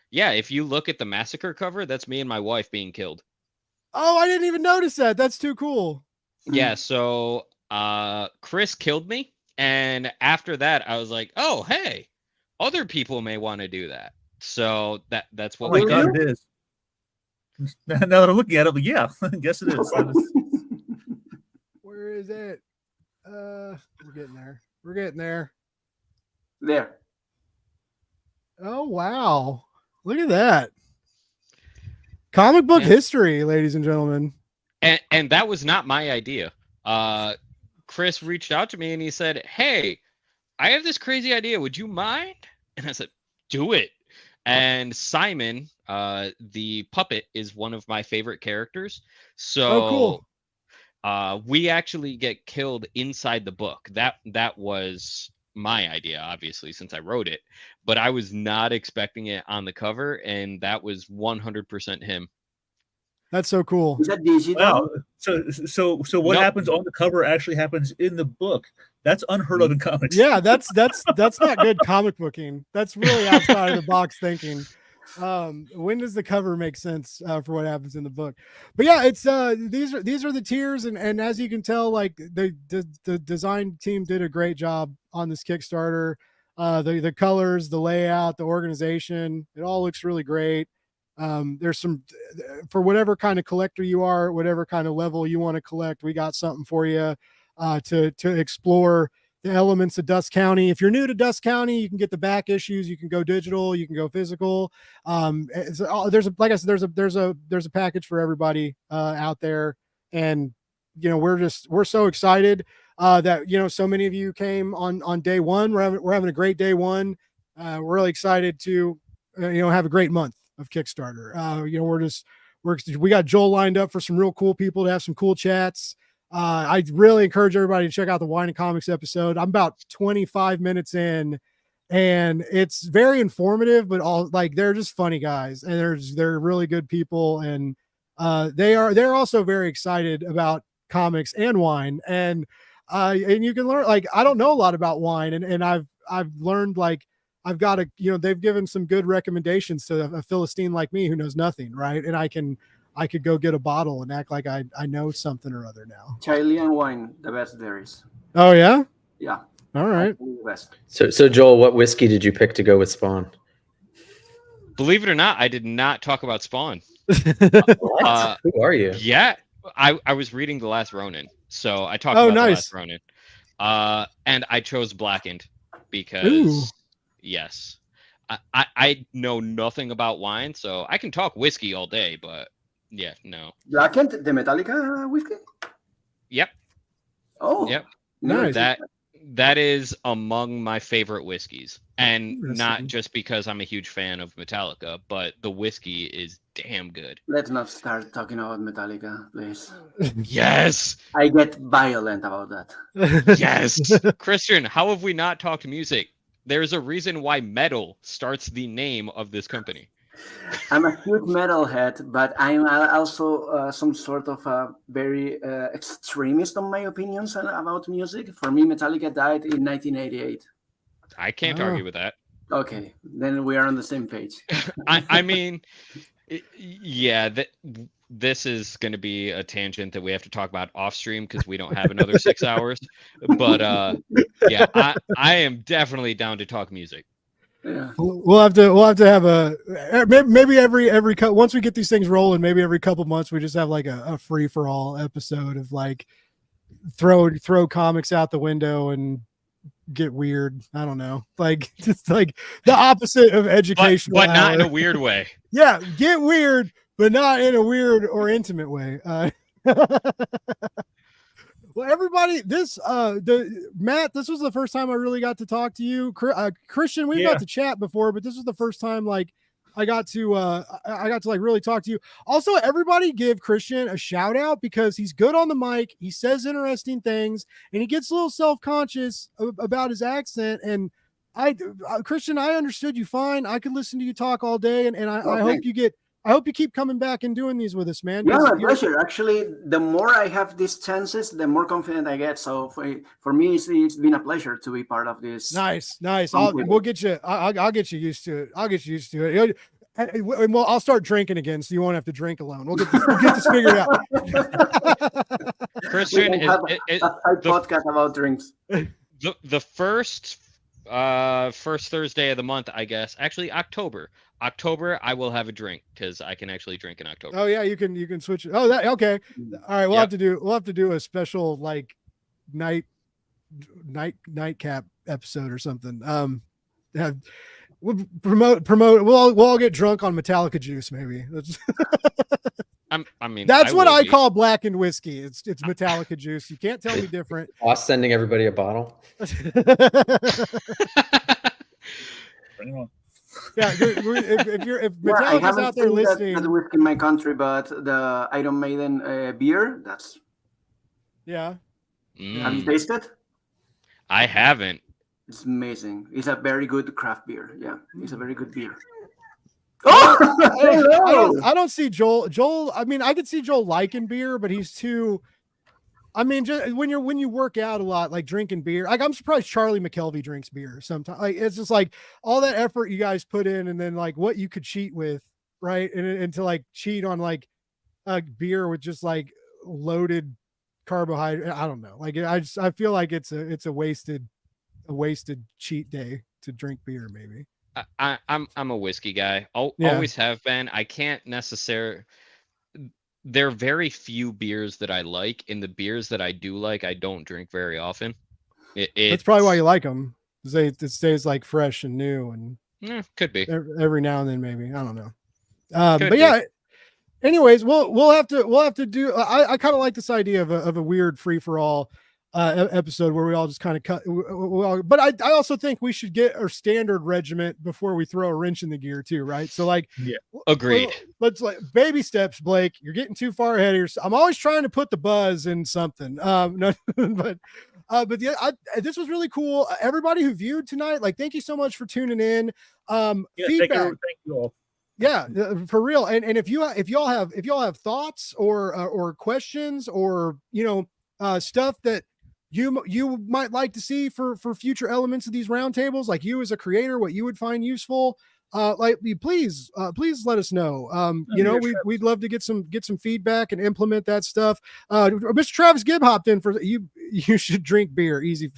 Yeah, if you look at the Massacre cover, that's me and my wife being killed.
Oh, I didn't even notice that. That's too cool.
Yeah, so Chris killed me, and after that I was like, oh hey, other people may want to do that. So that's what we
did. It is. Now that I'm looking at it, yeah, I guess it is.
Where Where is it? We're getting there. We're getting there.
There.
Oh wow! Look at that. Comic book history, ladies and gentlemen.
And that was not my idea. Chris reached out to me and he said, "Hey, I have this crazy idea. Would you mind?" And I said, "Do it." And Simon, the puppet, is one of my favorite characters. So
cool.
We actually get killed inside the book. That was my idea, obviously, since I wrote it. But I was not expecting it on the cover, and that was 100% him.
That's so cool.
Is that digital?
Wow. So what happens on the cover actually happens in the book. That's unheard of in comics.
Yeah, that's not good comic booking. That's really outside of the box thinking. When does the cover make sense for what happens in the book? But yeah, it's these are the tiers, and as you can tell, like the design team did a great job on this Kickstarter. The colors, the layout, the organization, it all looks really great. There's some, for whatever kind of collector you are, whatever kind of level you want to collect, we got something for you to explore the elements of Dust County. If you're new to Dust County, you can get the back issues. You can go digital. You can go physical. There's a, like I said, there's a package for everybody out there, and we're so excited that so many of you came on day one. We're having a great day one. We're really excited to have a great month of Kickstarter. We got Joel lined up for some real cool people to have some cool chats. I really encourage everybody to check out the Wine and Comics episode. I'm about 25 minutes in, and it's very informative, but they're just funny guys, and they're really good people, and they're also very excited about comics and wine, and you can learn. Like, I don't know a lot about wine, and I've learned, like, I've got they've given some good recommendations to a Philistine like me who knows nothing, right? And I could go get a bottle and act like I know something or other now.
Chilean wine, the best there is.
Oh yeah?
Yeah.
All right.
The best.
So Joel, what whiskey did you pick to go with Spawn?
Believe it or not, I did not talk about Spawn.
Who are you?
Yeah, I was reading The Last Ronin, so I talked about
nice.
The Last Ronin. And I chose Blackened because yes, I know nothing about wine, so I can talk whiskey all day, but yeah, no.
Blackened, the Metallica whiskey?
Yep.
Oh,
yep.
Nice.
That is among my favorite whiskeys, and not just because I'm a huge fan of Metallica, but the whiskey is damn good.
Let's not start talking about Metallica, please.
Yes.
I get violent about that.
Yes. Christian, how have we not talked music? There's a reason why metal starts the name of this company.
I'm a huge metalhead, but I'm also some sort of a very extremist on my opinions about music. For me, Metallica died in 1988.
I can't argue with that.
Okay, then we are on the same page.
I mean, yeah, this is going to be a tangent that we have to talk about off stream because we don't have another 6 hours. But yeah, I am definitely down to talk music.
Yeah.
We'll have to have a maybe every once we get these things rolling, maybe every couple months we just have like a free for all episode of like throw comics out the window and get weird. I don't know, like just like the opposite of educational,
but not in a weird way.
Yeah, get weird, but not in a weird or intimate way. Well, everybody, Matt, this was the first time I really got to talk to you. Christian, we've got to chat before, but this was the first time like I got to like really talk to you. Also, everybody give Christian a shout out because he's good on the mic. He says interesting things, and he gets a little self-conscious about his accent. And Christian, I understood you fine. I could listen to you talk all day, and I hope you keep coming back and doing these with us, man.
Yeah, my pleasure. Actually, the more I have these chances, the more confident I get. So for me, it's been a pleasure to be part of this.
Nice. We'll get you. I'll get you used to it. I'll get you used to it. And I'll start drinking again, so you won't have to drink alone. We'll get this figured out.
Christian,
a podcast about drinks.
The first Thursday of the month, I guess. Actually, October, I will have a drink because I can actually drink in October.
Oh yeah, you can switch it. Oh, okay. All right, we'll have to do a special like nightcap episode or something. We'll promote. We'll all get drunk on Metallica juice. Maybe
I mean,
that's what
will
I
be.
call blackened whiskey. It's Metallica juice. You can't tell me different.
Boss sending everybody a bottle.
Bring it on.
Yeah, if
Yeah, I
Metallica's
haven't
out there
seen
listening,
that whiskey in my country, but the Iron Maiden beer, that's.
yeah,
Have you
Mm,
tasted?
I haven't.
It's amazing. It's a very good craft beer. Yeah, it's a very good beer.
I don't see Joel. I mean, I could see Joel liking beer, but he's too. I mean, just when you work out a lot, like drinking beer, like I'm surprised Charlie McKelvey drinks beer sometimes. Like it's just like all that effort you guys put in, and then like what you could cheat with, right? And to like cheat on like a beer with just like loaded carbohydrate. I don't know. Like I feel like it's a wasted cheat day to drink beer. Maybe.
I'm a whiskey guy.
Yeah.
Always have been. I can't necessarily. There are very few beers that I like, and the beers that I do like, I don't drink very often.
That's probably why you like them. It stays like fresh and new, and
could be.
every now and then maybe. I don't know.
Could
But
be.
yeah. Anyways, we'll have to do. I kind of like this idea of a weird free for all episode where we all just kind of cut. But I also think we should get our standard regiment before we throw a wrench in the gear too, right? So like,
Yeah.
Agreed.
Let's like baby steps, Blake. You're getting too far ahead of yourself. I'm always trying to put the buzz in something. No, but yeah, this was really cool. Everybody who viewed tonight, like, thank you so much for tuning in.
Yeah,
Feedback.
thank you all.
Yeah, for real. And if y'all have thoughts or questions or stuff that you might like to see for future elements of these roundtables, like you as a creator, what you would find useful, please let us know. We'd love to get some feedback and implement that stuff. Mr. Travis Gibb hopped in for you. You should drink beer, easy,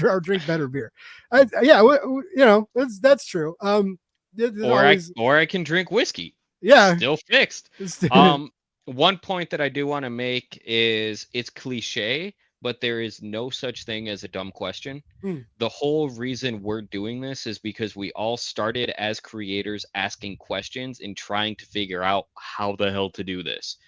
or drink better beer. That's true.
Or I can drink whiskey.
Yeah,
Still fixed. One point that I do want to make is it's cliche, but there is no such thing as a dumb question. The whole reason we're doing this is because we all started as creators asking questions and trying to figure out how the hell to do this.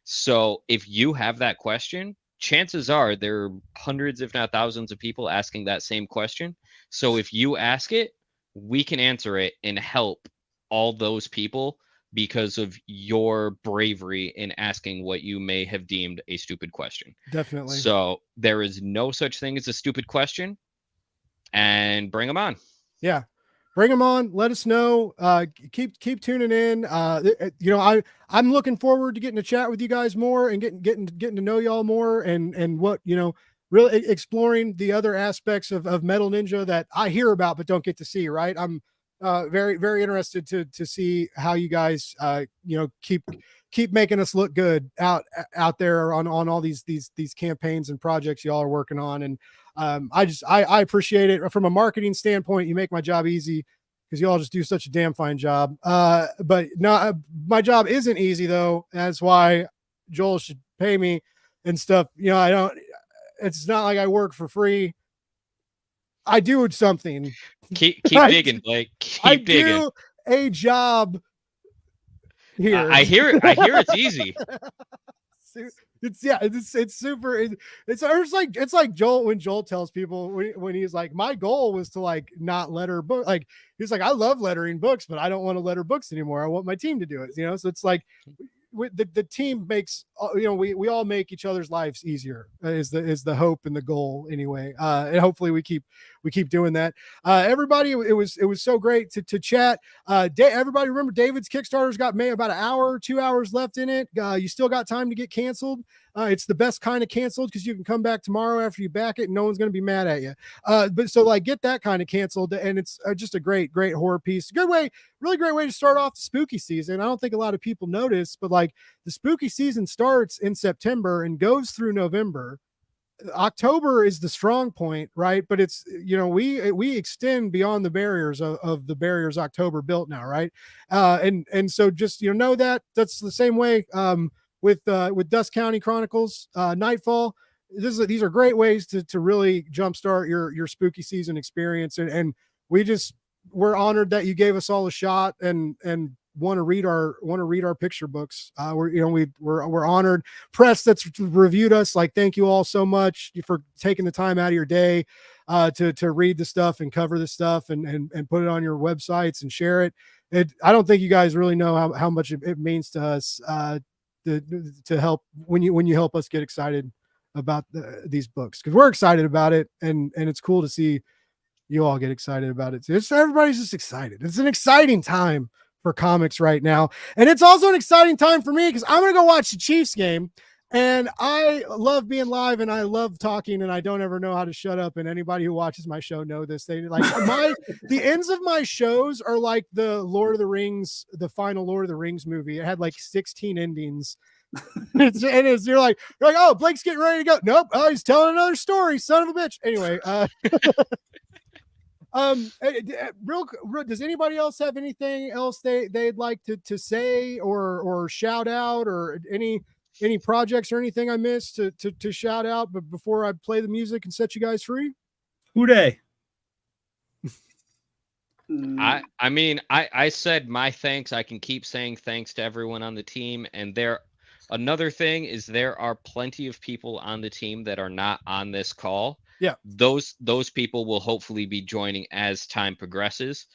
So if you have that question, chances are there are hundreds, if not thousands, of people asking that same question. So if you ask it, we can answer it and help all those people because of your bravery in asking what you may have deemed a stupid question.
Definitely.
So there is no such thing as a stupid question, and bring them on. Yeah.
Bring them on. Let us know. Keep tuning in. I'm looking forward to getting to chat with you guys more and getting to know y'all more and what, really exploring the other aspects of Metal Ninja that I hear about but don't get to see. Right. I'm very, very interested to see how you guys keep making us look good out there on all these campaigns and projects y'all are working on. And I appreciate it from a marketing standpoint. You make my job easy because y'all just do such a damn fine job. But no, my job isn't easy though. That's why Joel should pay me and stuff. It's not like I work for free. I do something.
Keep digging, Blake. Keep digging.
Do a job here.
I hear it's easy.
It's super. It's like Joel when Joel tells people when he's like, my goal was to like not letter book. Like he's like, I love lettering books, but I don't want to letter books anymore. I want my team to do it. So it's like the team makes we all make each other's lives easier is the hope and the goal anyway. And hopefully we keep doing that. Everybody, it was so great to chat. Everybody remember David's Kickstarter's got about 2 hours left in it. You still got time to get canceled. It's the best kind of canceled because you can come back tomorrow after you back it and no one's going to be mad at you. But so like get that kind of canceled, and it's just a great horror piece. Really great way to start off the spooky season. I don't think a lot of people notice, but like the spooky season starts in September and goes through November. October is the strong point, right? But it's, we extend beyond the barriers of the barriers October built now, right? And so just, know that's the same way with Dust County Chronicles, Nightfall. these are great ways to really jumpstart your spooky season experience. And we're honored that you gave us all a shot and want to read our picture books. We're honored. Press that's reviewed us, like, thank you all so much for taking the time out of your day to read the stuff and cover the stuff and put it on your websites and share it. I don't think you guys really know how much it means to us to help when you help us get excited about these books, because we're excited about it, and it's cool to see you all get excited about it too. Everybody's just excited. It's an exciting time for comics right now, and it's also an exciting time for me because I'm gonna go watch the Chiefs game. And I love being live and I love talking and I don't ever know how to shut up. And anybody who watches my show know this. They like the ends of my shows are like the Lord of the Rings, the final Lord of the Rings movie. It had like 16 endings. You're like, oh, Blake's getting ready to go. Nope. Oh, he's telling another story. Son of a bitch. Anyway, does anybody else have anything else they'd like to say or shout out, or any projects or anything I missed to shout out, but before I play the music and set you guys free?
Hooday.
I mean, I said my thanks. I can keep saying thanks to everyone on the team. And another thing is there are plenty of people on the team that are not on this call.
Yeah.
Those people will hopefully be joining as time progresses.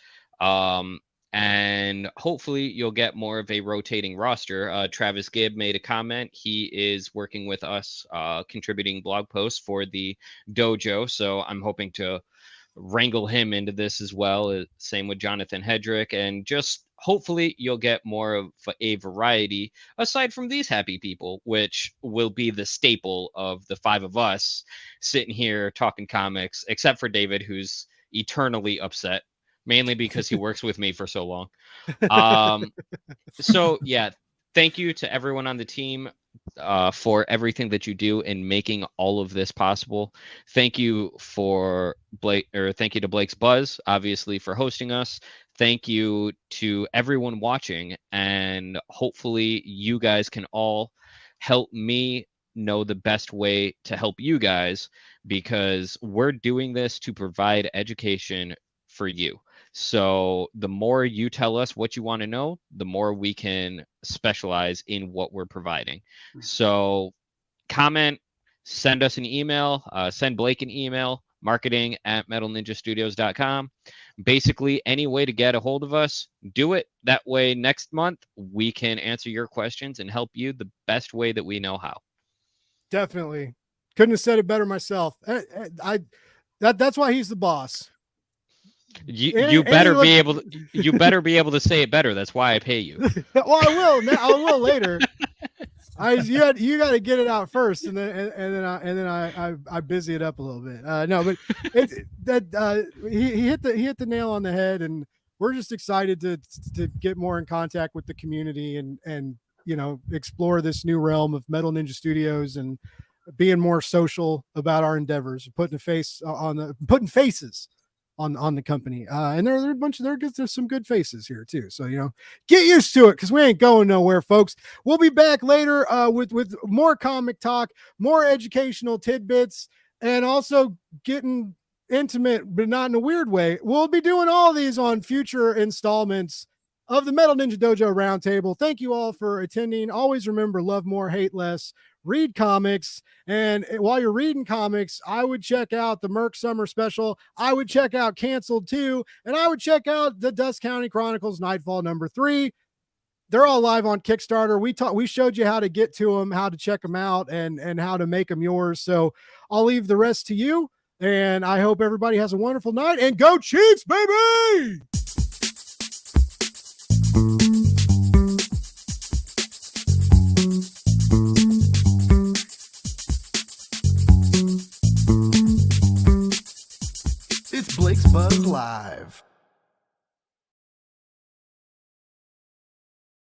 And hopefully you'll get more of a rotating roster. Travis Gibb made a comment. He is working with us, contributing blog posts for the Dojo. So I'm hoping to wrangle him into this as well. Same with Jonathan Hedrick. And just hopefully you'll get more of a variety aside from these happy people, which will be the staple of the five of us sitting here talking comics, except for David, who's eternally upset. Mainly because he works with me for so long. So yeah, thank you to everyone on the team for everything that you do in making all of this possible. Thank you for thank you to Blake's Buzz, obviously, for hosting us. Thank you to everyone watching, and hopefully you guys can all help me know the best way to help you guys, because we're doing this to provide education for you. So the more you tell us what you want to know, the more we can specialize in what we're providing. So comment, send us an email, send Blake an email, marketing@metalninjastudios.com. Basically, any way to get a hold of us, do it. That way next month we can answer your questions and help you the best way that we know how.
Definitely. Couldn't have said it better myself. That's why he's the boss.
You better be able to say it better. That's why I pay you.
Well, I will later. You got to get it out first, and then I busy it up a little bit. No, but he hit the nail on the head, and we're just excited to get more in contact with the community and explore this new realm of Metal Ninja Studios and being more social about our endeavors, putting faces on the company. And there are a bunch of there's some good faces here too. So, get used to it because we ain't going nowhere, folks. We'll be back later with more comic talk, more educational tidbits, and also getting intimate, but not in a weird way. We'll be doing all these on future installments of the Metal Ninja Dojo Roundtable. Thank you all for attending. Always remember, love more, hate less. Read comics, and while you're reading comics, I would check out the Merc Summer Special. I would check out Canceled 2, and I would check out the Dust County Chronicles Nightfall #3. They're all live on Kickstarter. We showed you how to get to them, how to check them out, and how to make them yours. So I'll leave the rest to you, and I hope everybody has a wonderful night. And go Chiefs, baby!
It's Blake's Buzz Live.